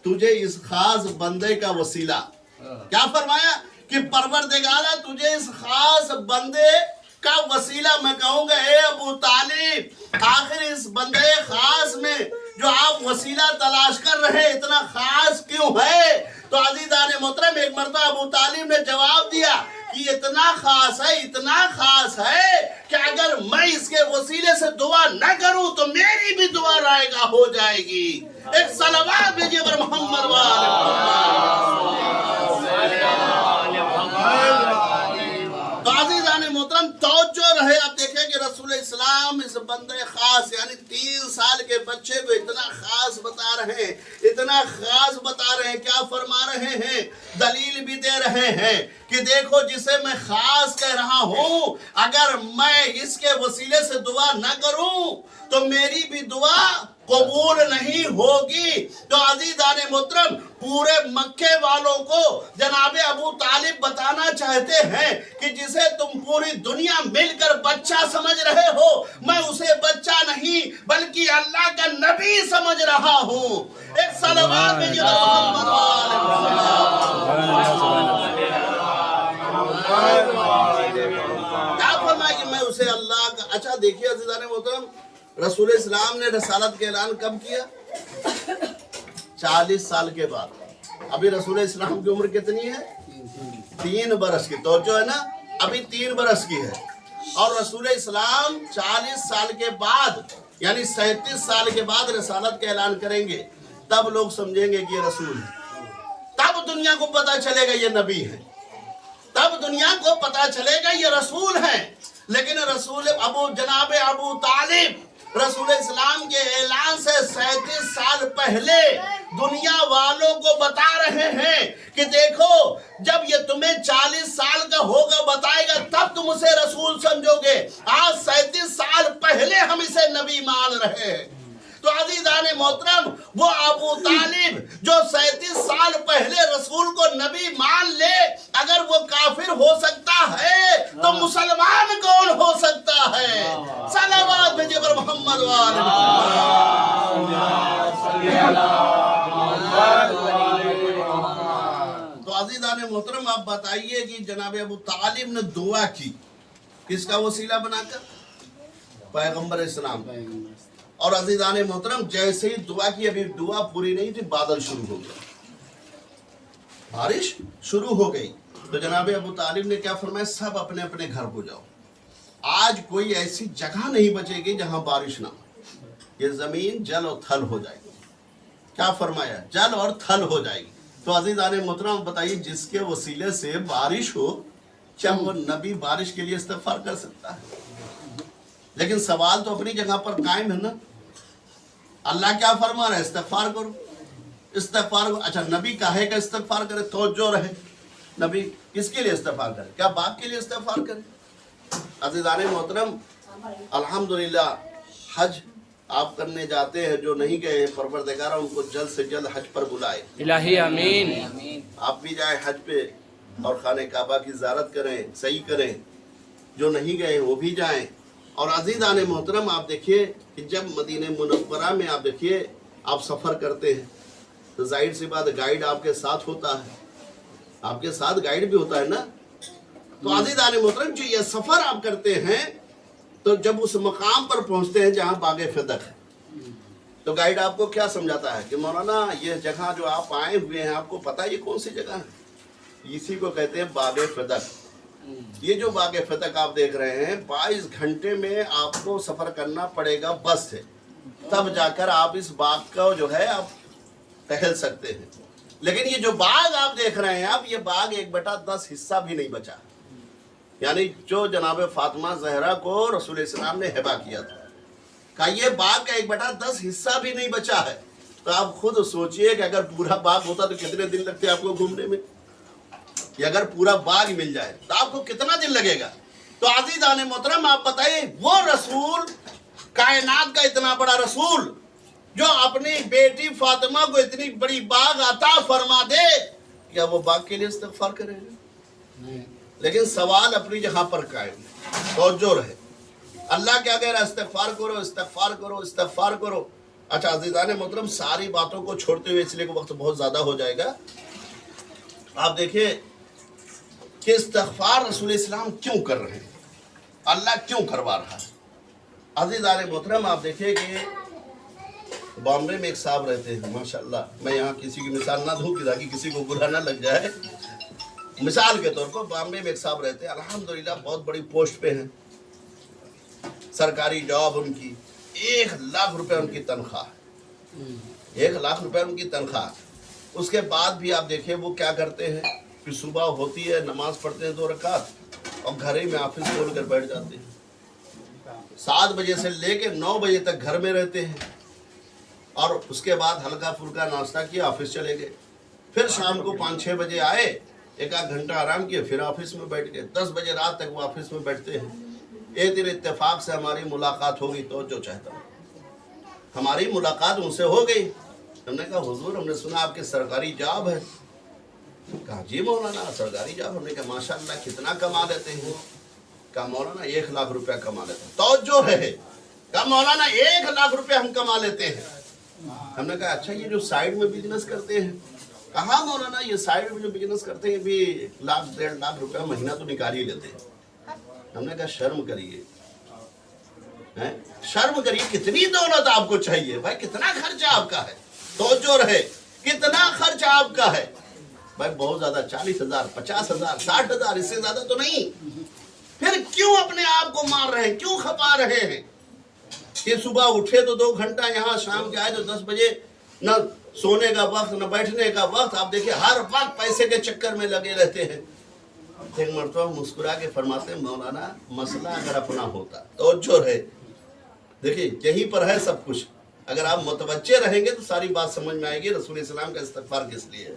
تجھے اس خاص بندے کا وسیلہ، کیا فرمایا کہ پروردگارا تجھے اس خاص بندے کا وسیلہ میں کہوں گا، اے ابو طالب آخر اس بندے خاص میں جو آپ وسیلہ تلاش کر رہے اتنا خاص کیوں ہے؟ تو عزیزان محترم ایک مرتبہ ابو طالب نے جواب دیا کہ اتنا خاص ہے، اتنا خاص ہے کہ اگر میں اس کے وسیلے سے دعا نہ کروں تو میری بھی دعا رائے گا ہو جائے گی۔ ایک صلوات بھیجئے پر محمد وآل محمد۔ تو عزیزان محترم توجہ رہے، آپ دیکھیں کہ رسول اسلام اس بندے خاص یعنی 3 سال کے بچے کو اتنا خاص بتا رہے ہیں، اتنا خاص بتا رہے ہیں، کیا فرما رہے ہیں؟ دلیل بھی دے رہے ہیں کہ دیکھو جسے میں خاص کہہ رہا ہوں، اگر میں اس کے وسیلے سے دعا نہ کروں تو میری بھی دعا قبول نہیں ہوگی۔ تو عزیزان محترم پورے مکے والوں کو جناب ابو طالب بتانا چاہتے ہیں کہ جسے تم پوری دنیا مل کر بچہ سمجھ رہے ہو، میں اسے بچہ نہیں بلکہ اللہ کا نبی سمجھ رہا ہوں۔ ایک صلوات میں یہ محمد وآل محمد۔ کیا فرمائے کہ میں اسے اللہ کا۔ اچھا دیکھیے عزیزان محترم، رسول اسلام نے رسالت کا اعلان کب کیا؟ 40 سال کے بعد۔ ابھی رسول اسلام کی عمر کتنی ہے؟ 3 برس کی۔ توجہ ہے نا، ابھی 3 برس کی ہے، اور رسول اسلام 40 سال کے بعد یعنی 37 سال کے بعد رسالت کا اعلان کریں گے، تب لوگ سمجھیں گے کہ یہ رسول ہے، تب دنیا کو پتا چلے گا یہ نبی ہے، تب دنیا کو پتا چلے گا یہ رسول ہے۔ لیکن رسول جناب ابو طالب رسول اسلام کے اعلان سے 37 سال پہلے دنیا والوں کو بتا رہے ہیں کہ دیکھو جب یہ تمہیں 40 سال کا ہوگا بتائے گا تب تم اسے رسول سمجھو گے. آج 37 سال پہلے ہم اسے نبی مان رہے ہیں. تو عزیزان محترم وہ ابو طالب جو 37 سال پہلے رسول کو نبی مان لے اگر وہ کافر ہو سکتا ہے تو مسلمان کون ہو سکتا ہے؟ صلوات بھیجئے پر محمد وآل محمد. تو عزیزان محترم آپ بتائیے کہ جناب ابو طالب نے دعا کی کس کا وسیلہ بنا کر؟ پیغمبر اسلام. اور عزیزان محترم جیسے ہی دعا کی ابھی دعا پوری نہیں تھی بادل شروع ہو گیا بارش شروع ہو گئی. تو جناب ابو طالب نے کیا فرمایا سب اپنے اپنے گھر کو جاؤ. آج کوئی ایسی جگہ نہیں بچے گی جہاں بارش نہ ہو. یہ زمین جل اور تھل ہو جائے گی. کیا فرمایا جل اور تھل ہو جائے گی. تو عزیزان محترم بتائیے جس کے وسیلے سے بارش ہو کیا وہ نبی بارش کے لیے استغفار کر سکتا ہے؟ لیکن سوال تو اپنی جگہ پر قائم ہے نا. اللہ کیا فرما رہا ہے استغفار کرو استغفار کرو. اچھا نبی کہے کہ استغفار کرے توجہ رہے. نبی کس کے لیے استغفار کرے؟ کیا باپ کے لیے استغفار کرے؟ عزیزان محترم الحمدللہ حج آپ کرنے جاتے ہیں جو نہیں گئے پروردگار ان کو جلد سے جلد حج پر بلائے. الہی آمین. آپ بھی جائیں حج پہ اور خانہ کعبہ کی زیارت کریں صحیح کریں. جو نہیں گئے وہ بھی جائیں. اور عزیزان محترم آپ دیکھیے کہ جب مدینہ منورہ میں آپ دیکھیے آپ سفر کرتے ہیں تو ظاہر سی بات گائیڈ آپ کے ساتھ ہوتا ہے. آپ کے ساتھ گائیڈ بھی ہوتا ہے نا. تو عزیزان محترم جو یہ سفر آپ کرتے ہیں تو جب اس مقام پر پہنچتے ہیں جہاں باغ فدق ہے تو گائیڈ آپ کو کیا سمجھاتا ہے کہ مولانا یہ جگہ جو آپ آئے ہوئے ہیں آپ کو پتہ ہے یہ کون سی جگہ ہے؟ اسی کو کہتے ہیں باغ فدق. یہ جو باغ فتق آپ دیکھ رہے ہیں 22 گھنٹے میں آپ کو سفر کرنا پڑے گا بس سے تب جا کر آپ اس باغ کا جو ہے آپ ٹہل سکتے ہیں. لیکن یہ جو باغ آپ دیکھ رہے ہیں اب یہ باغ 1/10 حصہ بھی نہیں بچا. یعنی جو جناب فاطمہ زہرا کو رسول اسلام نے ہبہ کیا تھا کہا یہ باغ کا 1/10 حصہ بھی نہیں بچا ہے. تو آپ خود سوچئے کہ اگر پورا باغ ہوتا تو کتنے دن لگتے آپ کو گھومنے میں. کہ اگر پورا باغ مل جائے تو آپ کو کتنا دن لگے گا. تو عزیزان محترم آپ بتائیے وہ رسول کائنات کا اتنا بڑا رسول جو اپنی بیٹی فاطمہ کو اتنی بڑی باغ عطا فرما دے کیا وہ باغ کے لیے استغفار کرے گا؟ لیکن سوال اپنی جگہ پر قائم ہے. توجہ رہے. اللہ کیا کہہ رہا ہے استغفار کرو استغفار کرو استغفار کرو. اچھا عزیزان محترم ساری باتوں کو چھوڑتے ہوئے اس لیے کہ وقت بہت زیادہ ہو جائے گا آپ دیکھیں کہ استغفار رسول اسلام کیوں کر رہے ہیں اللہ کیوں کروا رہا ہے. عزیزان محترم آپ دیکھیں کہ بامبے میں ایک صاحب رہتے ہیں ماشاءاللہ. میں یہاں کسی کی مثال نہ دوں کہ تاکہ کسی کو برا نہ لگ جائے. مثال کے طور پر بامبے میں ایک صاحب رہتے ہیں الحمدللہ بہت بڑی پوسٹ پہ ہیں سرکاری جاب ان کی 1 لاکھ روپے ان کی تنخواہ 1 لاکھ روپے ان کی تنخواہ. اس کے بعد بھی آپ دیکھیں وہ کیا کرتے ہیں کہ صبح ہوتی ہے نماز پڑھتے ہیں 2 رکعت اور گھر ہی میں آفس کھول کر بیٹھ جاتے ہیں. 7 بجے سے لے کے 9 بجے تک گھر میں رہتے ہیں اور اس کے بعد ہلکا پھلکا ناشتہ کیا آفس چلے گئے. پھر شام کو 5-6 بجے آئے 1 گھنٹہ آرام کیے پھر آفس میں بیٹھ گئے. 10 بجے رات تک وہ آفس میں بیٹھتے ہیں. ایک دن اتفاق سے ہماری ملاقات ہوگی تو جو چاہتا ہوں ہماری ملاقات ان سے ہو گئی. ہم نے کہا حضور ہم نے سنا آپ کی سرکاری جاب ہے. کہا جی مولانا سرکاری جاب. ہم نے کہا ماشاءاللہ کتنا کما لیتے ہیں؟ کہا مولانا 1 لاکھ روپیہ کما لیتے ہیں. توجہ ہے. کہا مولانا 1 لاکھ روپیہ ہم کما لیتے ہیں. ہم نے کہا اچھا یہ جو سائیڈ میں بزنس کرتے ہیں؟ کہا مولانا یہ سائیڈ میں جو بزنس کرتے ہیں بھی 1 لاکھ 1.5 لاکھ روپیہ مہینہ تو نکال ہی لیتے ہیں. ہم نے کہا شرم کریے شرم کریے کتنی دولت آپ کو چاہیے بھائی کتنا خرچہ آپ کا ہے. توجہ رہے کتنا خرچ آپ کا ہے بھائی بہت زیادہ 40,000 50,000 60,000 اس سے زیادہ تو نہیں. پھر کیوں اپنے آپ کو مار رہے ہیں کیوں کھپا رہے ہیں کہ صبح اٹھے تو 2 گھنٹہ یہاں شام کے آئے تو 10 بجے نہ سونے کا وقت نہ بیٹھنے کا وقت. آپ دیکھیں ہر وقت پیسے کے چکر میں لگے رہتے ہیں. ایک مرتبہ مسکرا کے فرماتے ہیں مولانا مسئلہ اگر اپنا ہوتا توجہ رہے دیکھیے یہیں پر ہے سب کچھ. اگر آپ متوجہ رہیں گے تو ساری بات سمجھ میں آئے گی رسول اسلام کا استغفار کس لیے ہے.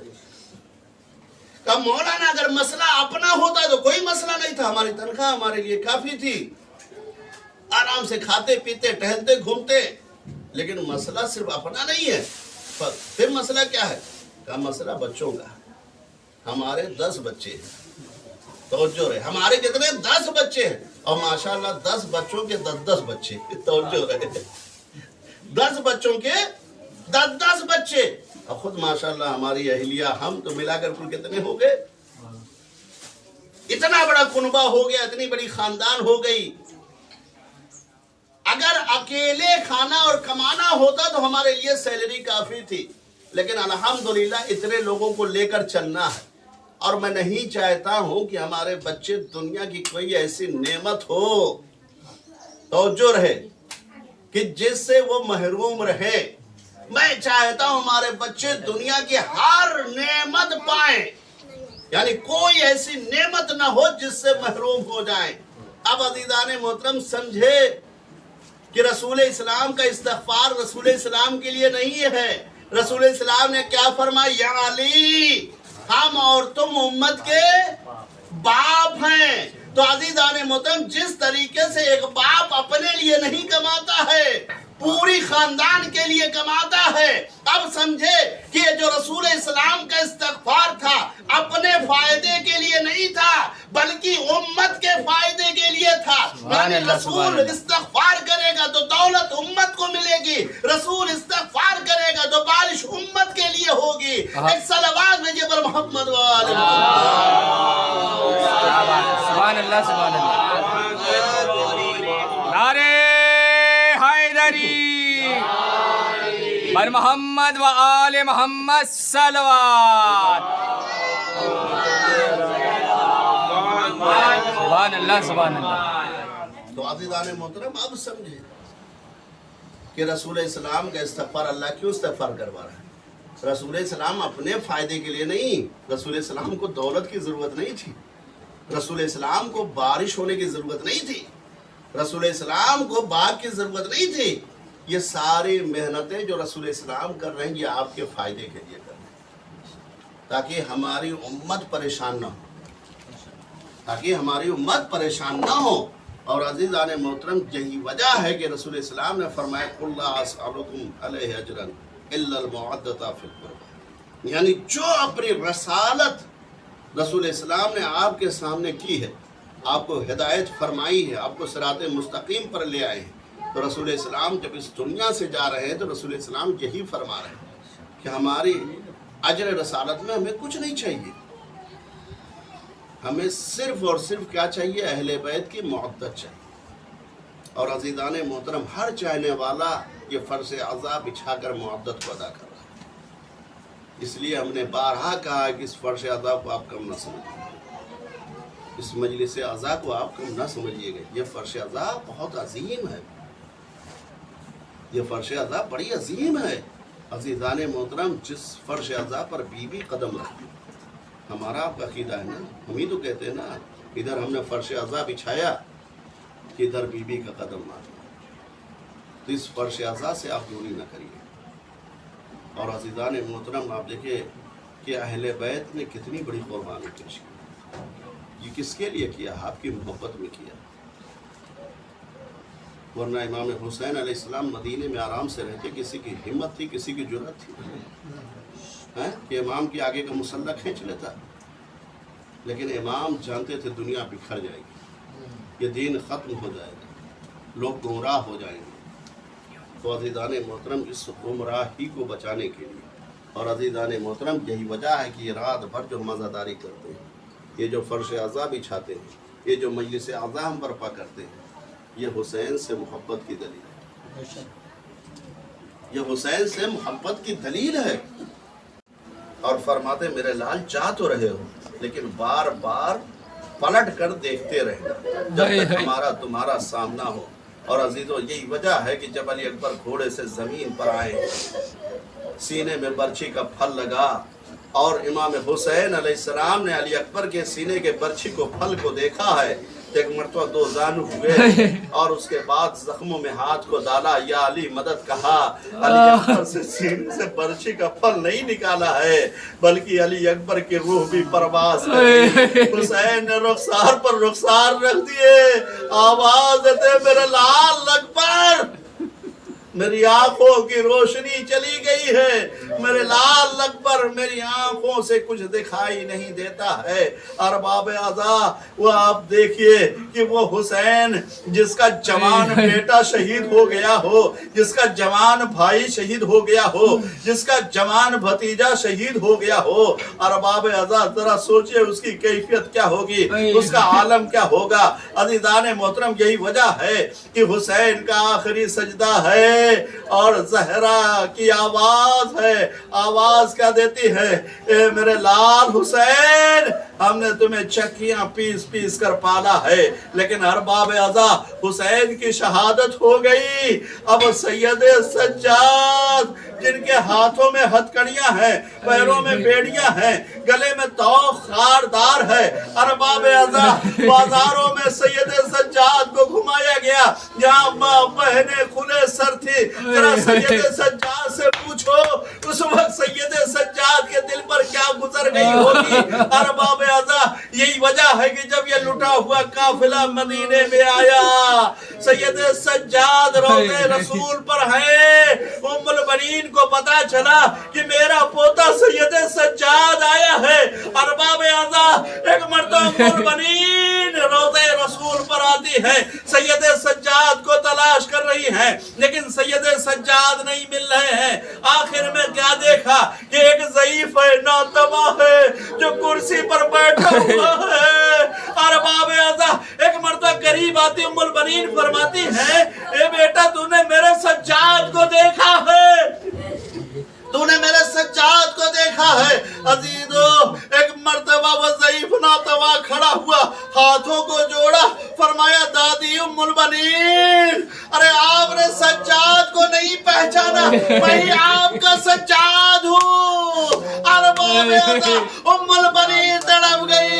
کہ مولانا اگر مسئلہ اپنا ہوتا تو کوئی مسئلہ نہیں تھا، ہماری تنخواہ ہمارے لیے کافی تھی، آرام سے کھاتے پیتے ٹہلتے گھومتے. لیکن مسئلہ صرف اپنا نہیں ہے. پھر مسئلہ کیا ہے؟ کہ مسئلہ بچوں کا. ہمارے 10 بچے ہیں. توجہ رہے، ہمارے کتنے 10 بچے ہیں، اور ماشاءاللہ 10 بچوں کے 10 بچے. توجہ رہے، 10 بچوں کے 10 بچے. اب خود ماشاءاللہ ہماری اہلیہ ہم تو ملا کر کل کتنے ہو گئے؟ اتنا بڑا کنبہ ہو گیا، اتنی بڑی خاندان ہو گئی. اگر اکیلے کھانا اور کمانا ہوتا تو ہمارے لیے سیلری کافی تھی. لیکن الحمدللہ اتنے لوگوں کو لے کر چلنا ہے. اور میں نہیں چاہتا ہوں کہ ہمارے بچے دنیا کی کوئی ایسی نعمت ہو، توجہ رہے، کہ جس سے وہ محروم رہے. میں چاہتا ہوں ہمارے بچے دنیا کی ہر نعمت پائیں، یعنی کوئی ایسی نعمت نہ ہو جس سے محروم ہو جائیں. اب عزیزان محترم سمجھے کہ رسول اسلام کا استغفار رسول اسلام کے لیے نہیں ہے. رسول اسلام نے کیا فرمایا؟ یا علی، ہم اور تم امت کے باپ ہیں. تو عزیزان محترم جس طریقے سے ایک باپ اپنے لیے نہیں کماتا ہے، پوری خاندان کے لیے کماتا ہے. اب سمجھے کہ جو رسول اسلام کا استغفار تھا اپنے فائدے کے لیے نہیں تھا بلکہ امت کے فائدے کے لیے تھا. یعنی رسول استغفار کرے گا تو دولت امت کو ملے گی، رسول استغفار کرے گا تو بارش امت کے لیے ہوگی. ایک صلوات بھیجیے پر محمد والے سبحان اللہ سبحان اللہ. نعرہ حیدری بر محمد و آل محمد صلوات. سبحان اللہ سبحان اللہ. تو عزیزان محترم اب سمجھے کہ رسول اسلام کا استغفار اللہ کیوں استغفار کروا رہا ہے. رسول اسلام اپنے فائدے کے لیے نہیں. رسول اسلام کو دولت کی ضرورت نہیں تھی، رسول اسلام کو بارش ہونے کی ضرورت نہیں تھی، رسول اسلام کو باغ کی ضرورت نہیں تھی. یہ ساری محنتیں جو رسول اسلام کر رہے ہیں یہ آپ کے فائدے کے لیے کر رہے ہیں، تاکہ ہماری امت پریشان نہ ہو، تاکہ ہماری امت پریشان نہ ہو. اور عزیزان محترم یہی وجہ ہے کہ رسول اسلام نے فرمایا قُلْ لَا أَسْأَلُكُمْ عَلَيْهِ أَجْرًا إِلَّا الْمَوَدَّةَ فِي الْقُرْبَى. یعنی جو اپنی رسالت رسول اسلام نے آپ کے سامنے کی ہے، آپ کو ہدایت فرمائی ہے، آپ کو صراط مستقیم پر لے آئے ہیں، تو رسول اسلام جب اس دنیا سے جا رہے ہیں تو رسول اسلام یہی فرما رہے ہیں کہ ہماری اجر رسالت میں ہمیں کچھ نہیں چاہیے. ہمیں صرف اور صرف کیا چاہیے؟ اہل بیت کی محبت چاہیے. اور عزیزان محترم ہر چاہنے والا یہ فرض اعضاء بچھا کر محبت کو ادا کر رہا ہے. اس لیے ہم نے بارہا کہا کہ اس فرض اعضاء کو آپ کم نہ سمجھیے، اس مجلس اعضاء کو آپ کم نہ سمجھیے گا. یہ فرض اعضاء بہت عظیم ہے، یہ فرض اعضاء بڑی عظیم ہے. عزیزان محترم جس فرض اعضاء پر بی بی قدم رکھتی، ہمارا آپ کا عقیدہ ہے نا، ہم ہی تو کہتے ہیں نا ادھر ہم نے فرش اعضاء بچھایا کہ ادھر بی بی کا قدم مارنا. تو اس فرش اعضاء سے آپ دوری نہ کریے. اور عزیزان محترم آپ دیکھیں کہ اہل بیت نے کتنی بڑی قربانی پیش کی. یہ کس کے لیے کیا؟ آپ کی محبت میں کیا. ورنہ امام حسین علیہ السلام مدینے میں آرام سے رہتے، کسی کی ہمت تھی، کسی کی جرأت تھی کہ امام کی آگے کا مسلح کھینچ لیتا. لیکن امام جانتے تھے دنیا بکھر جائے گی، یہ دین ختم ہو جائے گا، لوگ گمراہ ہو جائیں گے. تو عزیزان محترم اس گمراہی کو بچانے کے لیے، اور عزیزان محترم یہی وجہ ہے کہ یہ رات بھر جو مزاداری کرتے ہیں، یہ جو فرش اعضاء بچھاتے ہیں، یہ جو مجلس اعضاء ہم برپا کرتے ہیں، یہ حسین سے محبت کی دلیل ہے. یہ حسین سے محبت کی دلیل ہے. اور فرماتے میرے لال چاہ تو رہے ہو لیکن بار بار پلٹ کر دیکھتے رہنا جب تک ہمارا تمہارا سامنا ہو. اور عزیزو یہی وجہ ہے کہ جب علی اکبر گھوڑے سے زمین پر آئے، سینے میں برچھی کا پھل لگا، اور امام حسین علیہ السلام نے علی اکبر کے سینے کے برچھی کو پھل کو دیکھا ہے ایک مرتبہ دو زانو ہوئے اور اس کے بعد زخموں میں ہاتھ کو ڈالا، یا علی مدد کہا۔ علی اکبر سے سینے سے برچی کا پھل نہیں نکالا ہے بلکہ علی اکبر کی روح بھی پرواز کری۔ حسین نے رخسار پر رخسار رکھ دیے، آواز دیتے میرے لال اکبر، میری آنکھوں کی روشنی چلی گئی ہے، میرے لال اکبر، میری آنکھوں سے کچھ دکھائی نہیں دیتا ہے۔ ارباب اعضاء، وہ آپ دیکھئے کہ وہ حسین جس کا جوان بیٹا شہید ہو گیا ہو، جس کا جوان بھائی شہید ہو گیا ہو، جس کا جوان بھتیجا شہید ہو گیا ہو، ارباب اعضاء ذرا سوچئے اس کی کیفیت کیا ہوگی، اس کا عالم کیا ہوگا۔ عزیزان محترم، یہی وجہ ہے کہ حسین کا آخری سجدہ ہے اور زہرا کی آواز ہے، آواز کیا دیتی ہے، اے میرے لال حسین، ہم نے تمہیں چکیاں پیس پیس کر پالا ہے، لیکن ارباب اعضاء حسین کی شہادت ہو گئی۔ اب سید سجاد جن کے ہاتھوں میں ہتھکڑیاں ہیں، پیروں میں بیڑیاں ہیں، گلے میں توق خاردار ہے، ارباب اعضاء بازاروں میں سید سجاد کو گھمایا گیا، جہاں ماں بہنیں کھلے سر تھی۔ ذرا سید سجاد سے پوچھو اس وقت سید سجاد کے دل پر کیا گزر گئی ہوگی۔ ارباب اعضاء، یہی وجہ ہے کہ جب یہ لٹا ہوا قافلہ مدینے میں آیا، سید سجاد روضے رسول پر ہے، ام البنین کو پتا چلا کہ میرا پوتا سید سجاد آیا ہے۔ ارباب اعضاء، ایک مرتبہ ام البنین روضے رسول پر آتی ہے، سید سجاد کو تلاش کر رہی ہیں، لیکن سید سجاد نہیں مل رہے ہیں۔ آخر میں کیا دیکھا کہ ایک ضعیف ہے، ناتواں ہے، جو کرسی پر بیٹھا ہوا ہے۔ ارباب اعضاء، ایک مرتبہ قریب آتی ام البنین فرماتی ہے، اے بیٹا تو نے میرے سجاد کو دیکھا ہے، تو نے میرے سجاد کو دیکھا ہے۔ عزیزو، ایک مرتبہ وہ ضعیف ناتواں کھڑا ہوا، ہاتھوں کو جوڑا، فرمایا دادی ام البنین، ارے آپ نے سجاد کو نہیں پہچانا، میں آپ کا سجاد ہوں۔ ارباب اعضاء، ام البنین تڑپ گئی،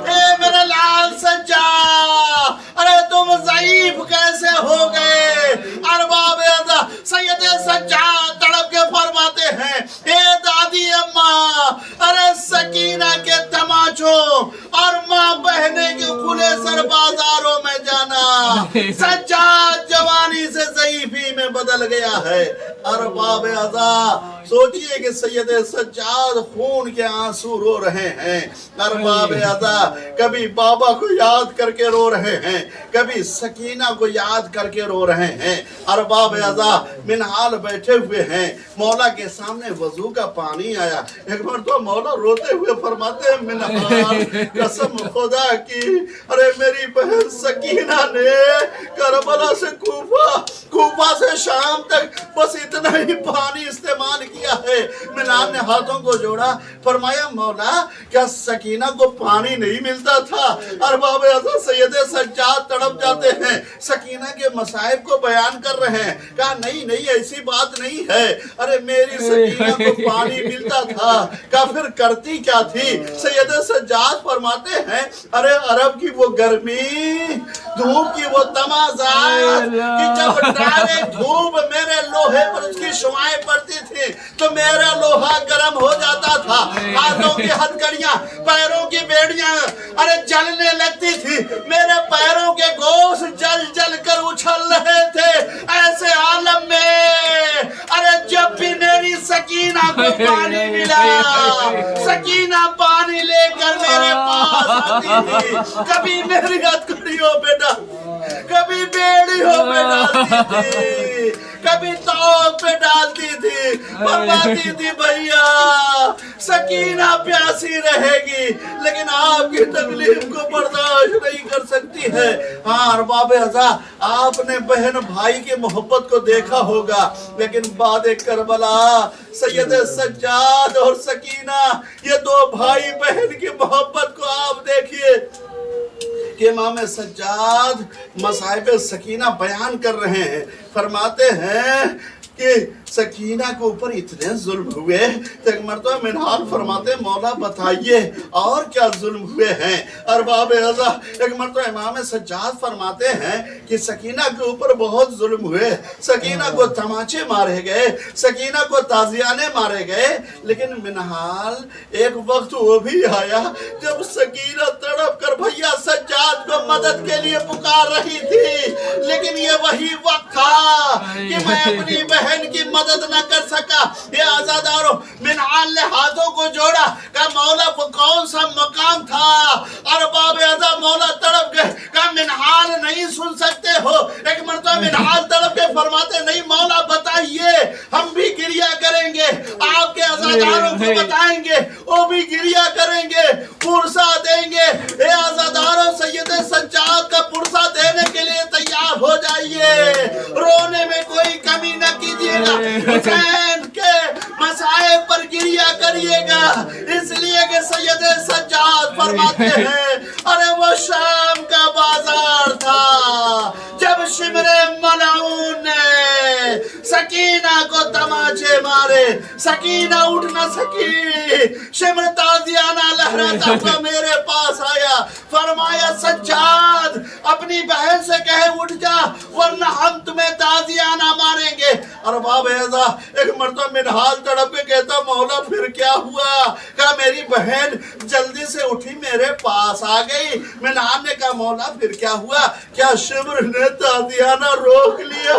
اے میرے لال سجاد، ارے تم ضعیف کیسے ہو گئے؟ ارباب اعضاء، سید سجاد تڑپ کے فرماتے ہیں، اے دادی اماں، ارے سکینہ کے تماچوں اور ماں بہنے کے کھلے سر بازاروں میں جانا، سجاد جوانی سے ضعیفی میں بدل گیا ہے۔ ارباب اعضاء، سوچئے کہ سید سجاد خون کے آنسو رو رہے ہیں۔ ارباب اعضاء، کبھی بابا کو یاد کر کے رو رہے ہیں، کبھی سکینہ کو یاد کر کے رو رہے ہیں۔ ارباب اعضاء، منحال بیٹھے ہوئے ہیں، مولا کے سامنے وضو کا پانی آیا، ایک بار تو مولا روتے ہوئے فرماتے ہیں، منحال قسم خدا کی، ارے میری بہن سکینہ نے کربلا سے کوفہ سے شام تک بس اتنا ہی پانی استعمال کیا ہے۔ منحال نے ہاتھوں کو جوڑا، فرمایا مولا کیا سکینہ کو پانی نہیں ملتا تھا؟ ارباب اعضاء، سید سجاد تڑپ جاتے ہیں، سکینہ کے مصائب کو بیان کر رہے ہیں، کہا نہیں ایسی بات نہیں ہے، ارے میری سکینہ کو پانی ملتا تھا، کہا پھر کرتی کیا تھی؟ سید سجاد فرماتے ہیں، ارے عرب کی وہ گرمی، دھوپ کی وہ تمازات، کہ جب ڈائریکٹ دھوپ میرے لوہے پر اس کی شعائیں پڑتی تھی تو میرا لوہا گرم ہو جاتا تھا، ہاتھوں کی ہتھکڑیاں، پیروں کی بیڑیاں ارے جلنے لگتی تھی، میرے پیروں کے گوشت جل جل کر اچھل رہے تھے۔ ایسے عالم میں ارے جب بھی میری سکینہ کو پانی ملا، سکینہ پانی لے کر میرے پاس آتی تھی، کبھی میری ہتھکڑیوں پہ کبھی بیڑیوں پہ ڈالتی تھی، کبھی توق پہ ڈالتی تھی، فرماتی تھی بھیا سکینہ پیاسی رہے گی لیکن آپ کی تکلیف کو برداشت نہیں کر سکتی ہے۔ ہاں ارباب اعضاء، آپ نے بہن بھائی کی محبت کو دیکھا ہوگا، لیکن بعد کربلا سید سجاد اور سکینہ، یہ دو بھائی بہن کی محبت کو آپ دیکھیے کہ امام سجاد مصائب سکینہ بیان کر رہے ہیں، فرماتے ہیں کہ سکینہ کے اوپر اتنے ظلم ہوئے تو ایک مرتبہ منحال فرماتے مولا بتائیے اور کیا ظلم ہوئے ہیں؟ ارباب عزا ایک مرتبہ امام سجاد فرماتے ہیں کہ سکینہ کے اوپر بہت ظلم ہوئے، سکینہ کو تماچے مارے گئے، سکینہ کو تازیانے مارے گئے، لیکن منحال ایک وقت وہ بھی آیا جب سکینہ تڑپ کر بھیا سجاد کو مدد کے لیے پکار رہی تھی، لیکن یہ وہی وقت تھا کہ میں اپنی بہن کی مدد نہ کر سکا۔ یہ آزاداروں منحال نے ہاتھوں کو جوڑا کہ مولا وہ کون سا مقام تھا؟ ارباب عزا مولا تڑپ گئے کہ منحال نہیں سن سکتے ہو؟ ایک مرتبہ منحال تڑپ کے فرماتے نہیں مولا بتائیے، ہم بھی گریہ کریں گے، آپ کے عزاداروں کو بتائیں گے، وہ بھی گریہ کریں گے، پرسہ دیں گے۔ اے عزاداروں سید سجاد کا پرسہ دینے کے لیے تیار ہو جائیے، رونے میں کوئی کمی نہ کیجیے گا، حسین کے مصائب پر گریہ کریے گا، اس لیے کہ سید سجاد فرماتے ہیں ارے وہ شام کا بازار تھا جب شمر ملعون نے سکینہ کو تماچے مارے، سکینہ اٹھ نہ سکی، شمر تازیانہ لہراتا ہوا میرے پاس آیا، فرمایا سجاد اپنی بہن سے کہے اٹھ جا ورنہ ہم تمہیں تازیانہ ماریں گے۔ ارباب عزا ایک مرتبہ منحال تڑپ کے کہتا مولا پھر کیا ہوا؟ کہا میری بہن جلدی سے اٹھی میرے پاس آ گئی۔ منحال نے کہا مولا پھر کیا ہوا؟ کیا شمر نے تازیانہ روک لیا؟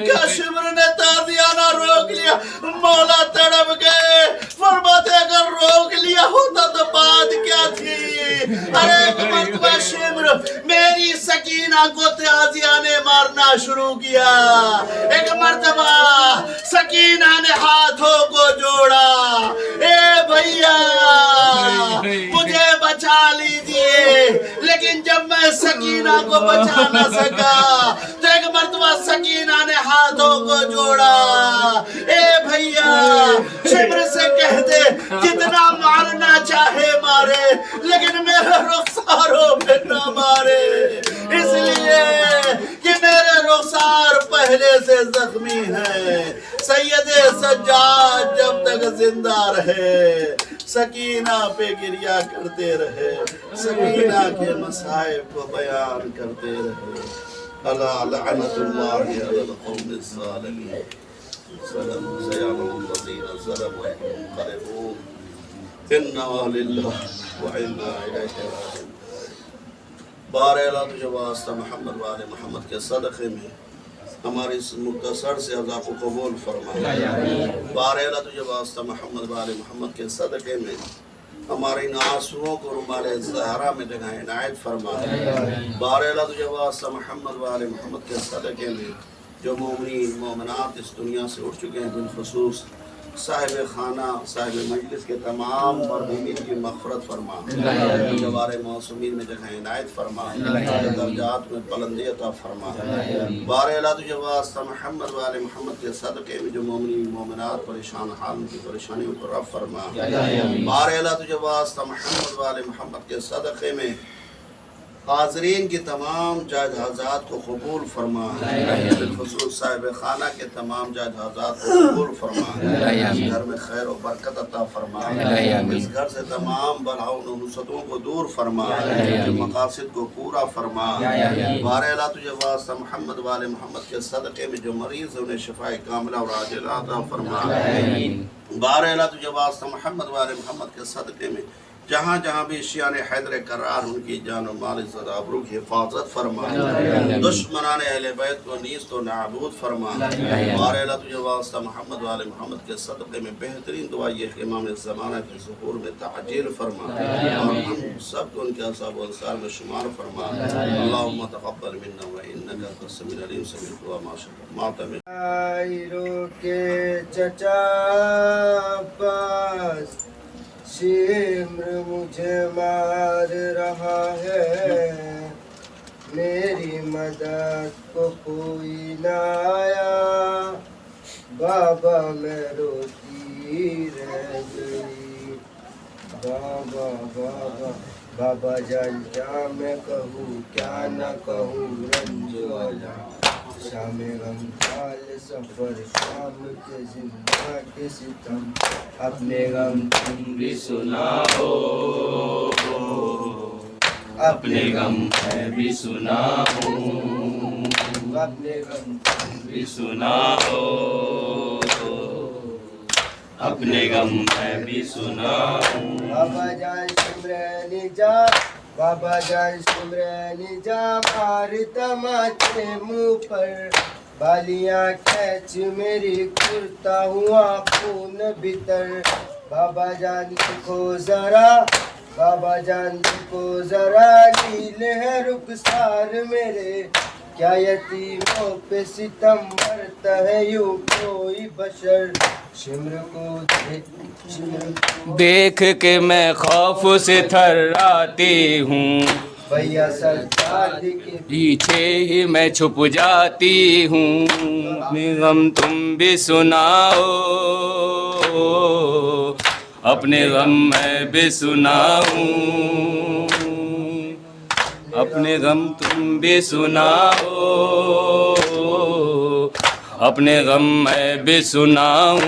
کیا شمر نے تازیانہ روک لیا؟ مولا تڑپ گئے، فرماتے اگر روک لیا ہوتا تو بات کیا تھی؟ ارے ایک مرتبہ شمر میری سکینہ کو تازیانے مارنا شروع کیا، ایک مرتبہ سکینہ نے ہاتھوں کو جوڑا، اے بھیا مجھے بچا لیجئے، لیکن جب میں سکینہ کو بچا نہ سکا تو ایک مرتبہ سکینہ نے ہاتھوں کو جوڑا، اے بھیا شمر سے کہہ دے جتنا مارنا چاہے مارے لیکن میرے رخساروں پہ نہ مارے، اس لیے کہ میرے رخسار پہلے سے زخمی ہے۔ سید سجاد جب تک زندہ رہے سکینہ پہ گریہ کرتے رہے، سکینہ کے مصائب کو بیان کرتے رہے۔ الا لعنت اللہ علی القوم الظالمین، سيعلم الذين ظلموا وينقلبون إنا لله وإنا إليه راجعون۔ بار اعلیٰ تجھے واسطہ محمد والے محمد کے صدقے میں ہماری اس مختصر سے عذاب کو قبول فرما۔ بار اعلیٰ تجھے واسطہ محمد والے محمد کے صدقے میں ہماری ان آنسوؤں کو رومال زہرا میں جگہ عنایت فرما۔ بار اعلیٰ تجھے واسطہ محمد والے محمد کے صدقے میں جو مومنین مومنات اس دنیا سے اٹھ چکے ہیں بالخصوص صاحب خانہ صاحب مجلس کے تمام مرحومین کی مغفرت فرما، جوار معصومین میں جگہ عنایت فرما، درجات میں بلندی عطا فرما۔ بار اعلیٰ تجھے واسطہ محمد والے محمد کے صدقے میں جو مومنین مومنات پریشان حال ان کی پریشانیوں کو رفع فرما۔ بار اعلیٰ تجھے واسطہ محمد والے محمد کے صدقے میں حاضرین کی تمام جائداد کو قبول فرما، بالخصوص صاحب خانہ کے تمام جائداد کو قبول فرما، اس گھر میں خیر و برکت عطا فرما، اس گھر سے تمام بلاؤں و نصرتوں کو دور فرما، مقاصد کو پورا فرما۔ بار اعلیٰ تجھے واسطہ محمد والے محمد کے صدقے میں جو مریض ہیں انہیں شفاء کاملہ اور عاجلہ عطا فرما۔ بار اعلیٰ تجھے واسطہ محمد والے محمد کے صدقے میں جہاں جہاں بھی شیعان حیدر کرار ان کی جان و مال عزت آبرو کی حفاظت فرما، دشمنان اہل بیت کو نیست و نابود فرما۔ بار اعلیٰ تجھے واسطہ محمد والے محمد کے صدقے میں بہترین دعا یہ کہ امام زمانہ کے ظہور میں تعجیل فرما اور ہم سب کو ان کے اصحاب و انصار میں شمار فرما۔ اللہم تقبل منا وانک انت السمیع العلیم، سمیع الدعاء ماتم آئرو کے چچا پاس شمر مجھے مار رہا ہے، میری مدد کو کوئی نہ آیا، بابا میں روتی رہ گئی، بابا بابا بابا جان کیا میں کہوں کیا نہ کہوں، رنج و جان شام غم حال سفر شام کے زندہ کے ستم اپنے غم تم بھی سناؤ اپنے غم میں بھی سناؤ اپنے غم تم بھی سناؤ اپنے غم میں بھی سناؤ بابا جان سمرانی جا بابا جان سمرانی جا مار تماچے منہ پر بالیاں کھینچ میری کرتا ہوا خون بھیتر بابا جان دیکھو ذرا بابا جان دیکھو ذرا نیل ہے رخسار میرے کیا یتیموں پہ ستم مرتا ہے یوں کوئی بشر شمر کو دیکھ کے میں خوف سے تھراتی ہوں بھیا سجاد کے پیچھے ہی میں چھپ جاتی ہوں اپنے غم تم بھی سناؤ اپنے غم میں بھی سناؤں اپنے غم تم بھی سناؤ اپنے غم میں بھی سناؤں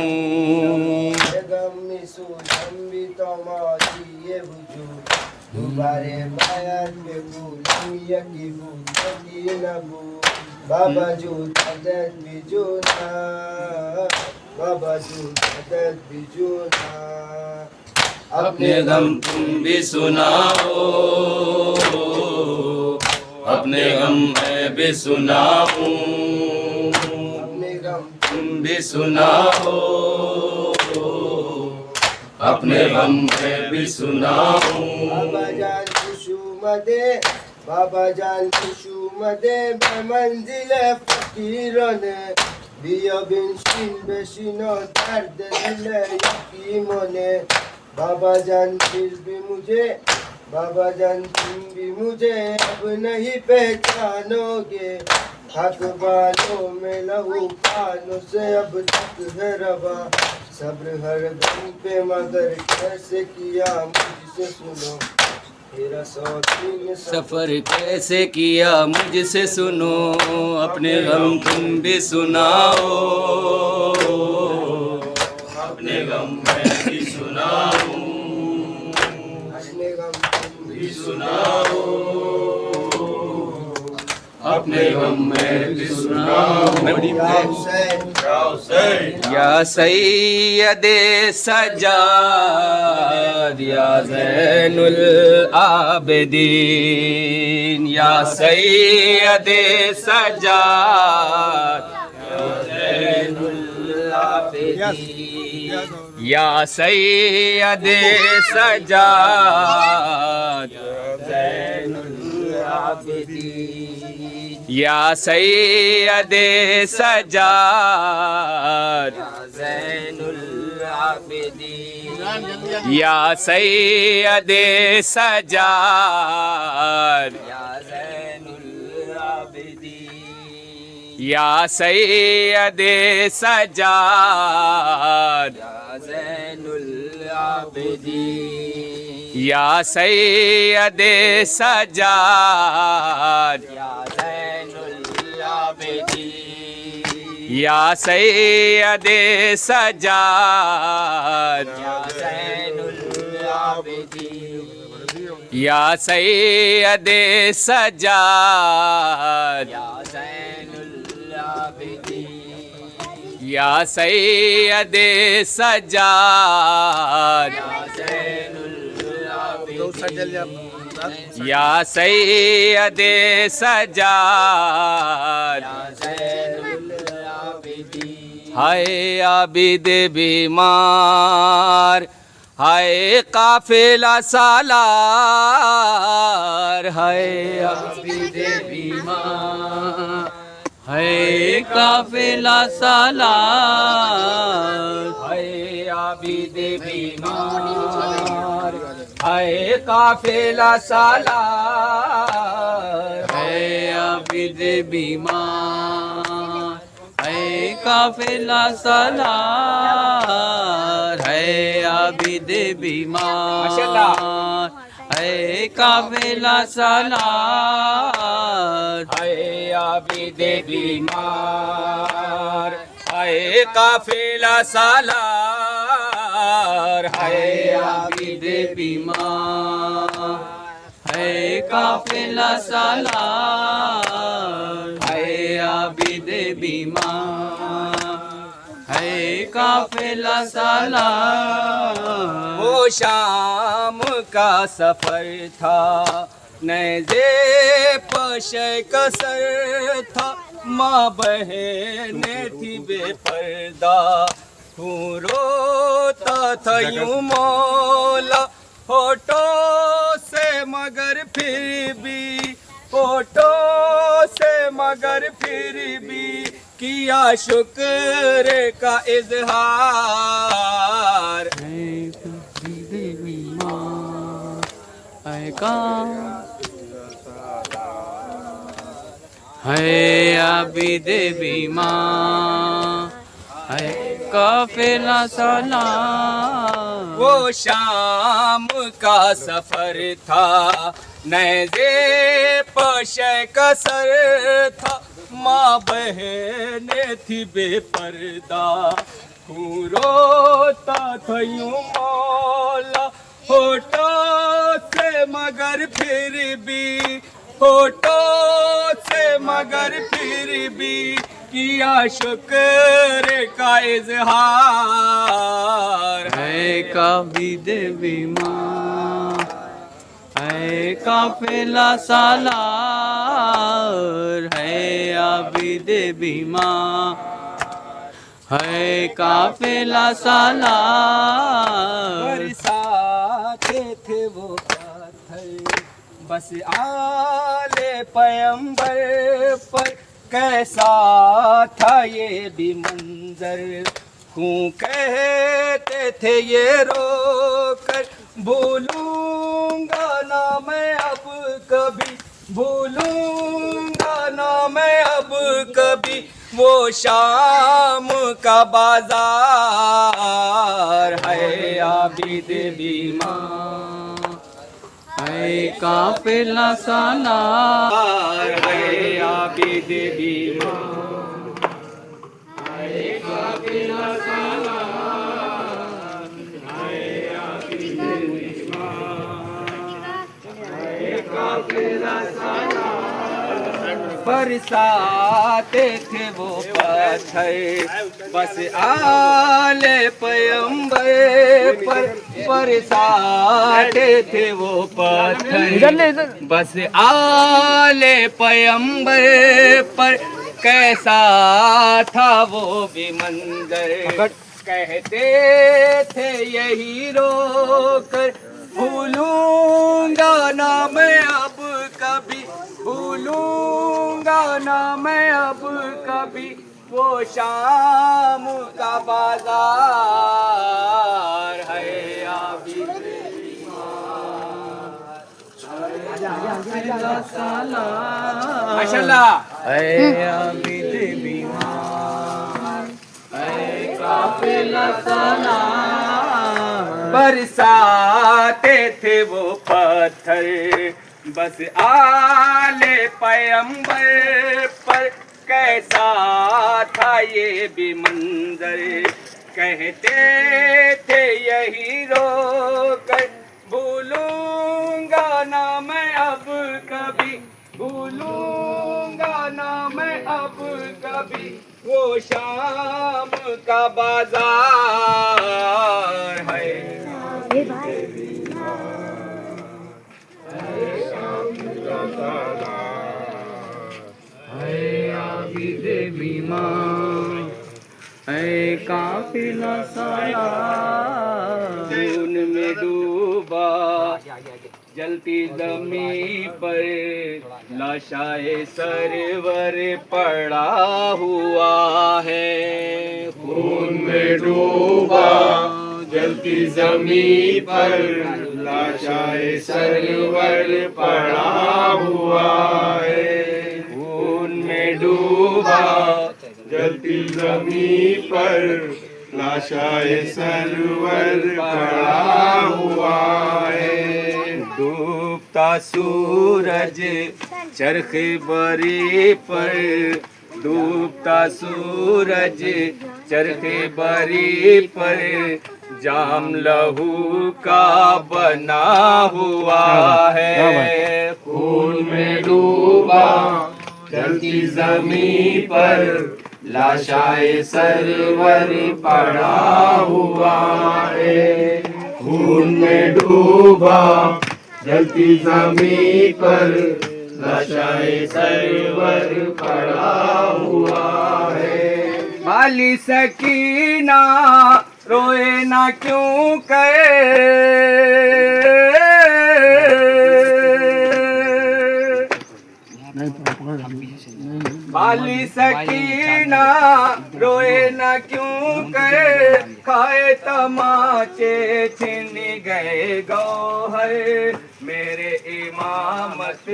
غم میں سوجم بھی تمہاری یہ وجود دوبارے بیان میں بھولوں یکی بھولتی نبو بابا جو عدد بھی جونا بابا جو عدد بھی جونا اپنے غم تم بھی سناؤ اپنے غم میں بھی سناؤں اپنے غم تم بھی سناؤ اپنے غم میں بھی سناؤں بابا جان خوشومدے بابا جان خوشومدے بے منزل فقیران بیا بنشین بشینو درد دل یتیمانے بابا جان پھر بھی مجھے بابا جان تم بھی مجھے اب نہیں پہچانو گے حق بالوں میں لہو پانوں سے اب تک ہے روا صبر ہر غم پہ مگر کیسے کیا مجھ سے سنو تیرا سوچین سفر کیسے کیا مجھ سے سنو اپنے غم تم بھی سناؤ اپنے غم میں بھی سناؤں اپنے غم تم بھی سناؤ اپنے غم میں بھی سناؤ یا حسین یا سید سجاد یا زین العابدین یا سید سجاد یا زین العابدین یا سید سجاد یا زین العابدین یا سید سجاد یا زین العابدین یا سید سجاد یا زین العابدین یا سید سجاد یا زین العابدین یا سید سجاد یا زین العابدین یا سید سجاد یا زین العابدین یا سید سجاد یا زین العابدین یا سید سجاد یا زین العابدین یا سید سجاد یا زین العابدین ہائے عابد بیمار ہائے قافلہ سالار ہائے عابد بیمار ہائے قافلہ سالار ہائے عابد بیمار ہائے قافلہ سالار ہائے عابد بیمار ہائے قافلہ سالار ہے عابد بیمار ہے قافلہ سالار، ہے عابد بیمار، ہے قافلہ سالار، ہے عابد بیمار، ہے قافلہ سالار، ہے عابد بیمار، ہے قافلہ سالار۔ وہ شام کا سفر تھا، نیزے پشے کسر تھا، ماں بہنیں تھی بے پردہ، خون روتا تھا یوں مولا ہوٹوں سے مگر پھر بھی، ہوٹوں سے مگر پھر بھی کیا شکر کا اظہار۔ ہے عابد بیمار، ہے قافلہ سالار۔ وہ شام کا سفر تھا، نیزے پشے کسر تھا، ماں بہنیں تھی بے پردہ، خون روتا تھا یوں مولا ہوٹوں سے مگر پھر بھی، ہوٹوں سے مگر پھر بھی کیا شکر کا اظہار۔ ہے عابد بیمار، ہے قافلہ سالار، ہے عابد بیمار، ہے قافلہ سالار۔ برساتے تھے وہ پتھر بس آل پیمبر پر، کیسا تھا یہ بھی منظر، کیوں کہتے تھے یہ رو کر بھولوں گا نہ میں اب کبھی، بھولوں گا نہ میں اب کبھی وہ شام کا بازار۔ ہے عابد بیمار، ہے قافلہ سالار، ہے عابد بیمار، ہے قافلہ سالار، ہے عابد بیمار، ہے قافلہ سالار۔ برساتے تھے وہ پتھر بس آل پیمبر پر، برساتے تھے وہ پتھر بس آل پیمبر پر، کیسا تھا وہ بھی منظر، کہتے تھے یہی رو کر بھولوں گا نہ میں اب کبھی، بھولوں گا نہ میں اب کبھی وہ شام کا بازار۔ ہے عابد بیمار، قافلہ سالار، ماشاءاللہ، ہے عابد بیمار، ہے قافلہ سالار۔ برساتے تھے وہ پتھر بس آل پیمبر پر، کیسا تھا یہ بھی منظر، کہتے تھے یہی رو کر بھولوں گا نہ میں اب کبھی، بھولوں گا نہ میں اب کبھی وہ شام کا بازار۔ ہے عابد بیمار، ہے قافلہ سالار۔ خون میں ڈوبا جلتی زمین پر، لاشائے سرور پڑا ہوا ہے، خون میں ڈوبا جلتی زمین پر، لاشائے سرور پڑا ہوا ہے، خون میں ڈوبا جلتی زمین پر، لاشائے سرور پڑا ہوا ہے۔ ڈوبتا سورج چرخ بری پر، ڈوبتا سورج چرخ بری پر، جام لہو کا بنا ہوا ہے، خون میں ڈوبا جلتی زمین پر، لاشائے سرور پڑا ہوا ہے، خون میں ڈوبا جلتی زمین پر، لاشائے سرور پڑا ہوا ہے۔ بالی سکینہ روئے نہ کیوں کہ بالی سکینہ روئے نہ کیوں کہ، کھائے تماچے چھن گئے گوہر، میرے امامت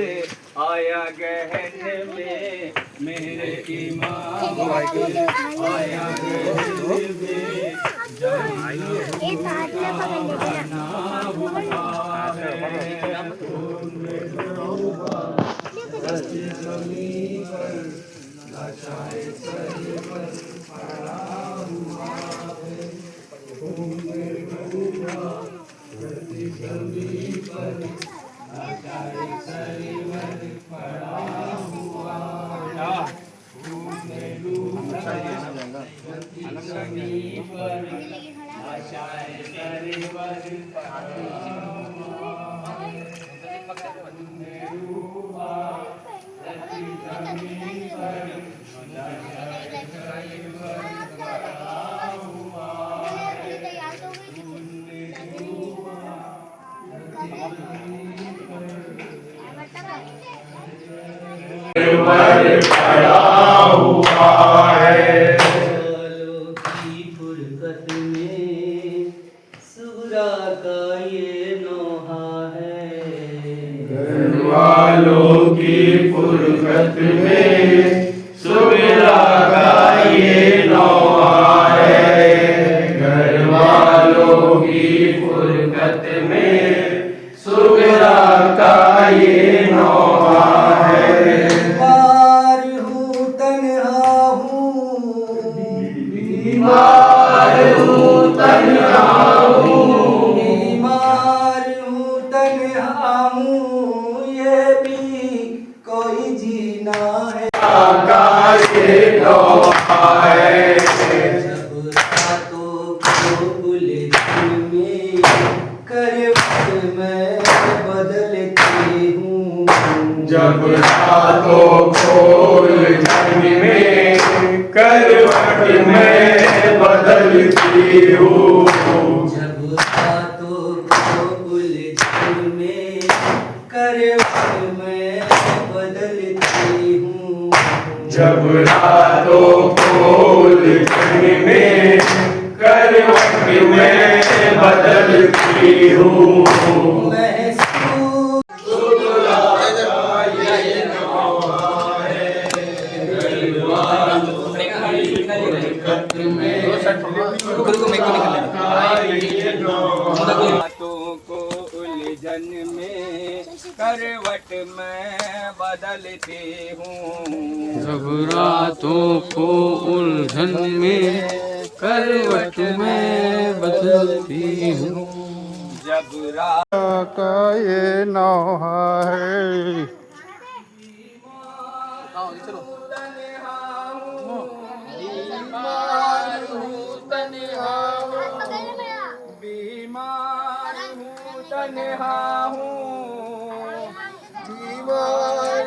آیا گہن میں، میرے امامت آیا گہن میں، والوں کی فرقت میں سغرا کا یہ نوحہ ہے، گھر والوں کی فرقت میں سغرا کا یہ نوحہ ہے۔ بیمار ہوں تنہا ہوں، بیمار ہوں تنہا ہوں، بیمار ہوں تنہا ہوں، یہ بھی کوئی جینا ہے، کا یہ نوحہ ہے۔ جب راتوں کو الجھن میں کروٹ میں بدلتی ہوں، جب راتوں کو الجھن میں کروٹ میں بدلتی ہوں، جب راتوں کو الجھن میں کروٹ میں بدلتی ہوں، جب راتوں کو الجھن میں کروٹ میں بدلتی ہوں، باتوں کو الجھن میں کروٹ میں بدلتی ہوں، جب راتوں کو الجھن میں کروٹ میں بدلتی ہوں، جب رات کا یہ نوحہ ہے۔ بیمار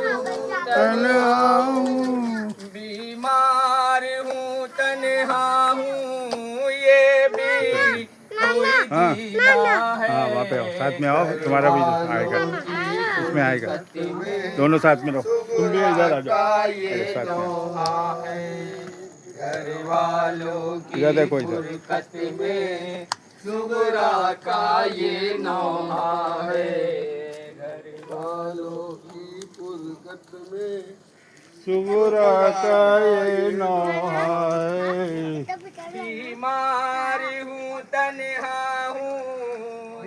ہوں تنہا ہوں، بیمار ہوں تنہا ہوں، یہ بھی کوئی جینا ہے۔ ہاں وہاں پہ آؤ، ساتھ میں آؤ، تمہارا بھی آئے گا، اس میں آئے گا، دونوں ساتھ میں رہو، تم بھی ادھر آ جاؤ ساتھ میں۔ گھر والوں کی ادھر دیکھو ادھر، فرقت میں سغرا کا یہ نوحہ ہے، گھر والوں کی فرقت میں سغرا کا یہ نوحہ ہے۔ بیمار ہوں تنہا ہوں،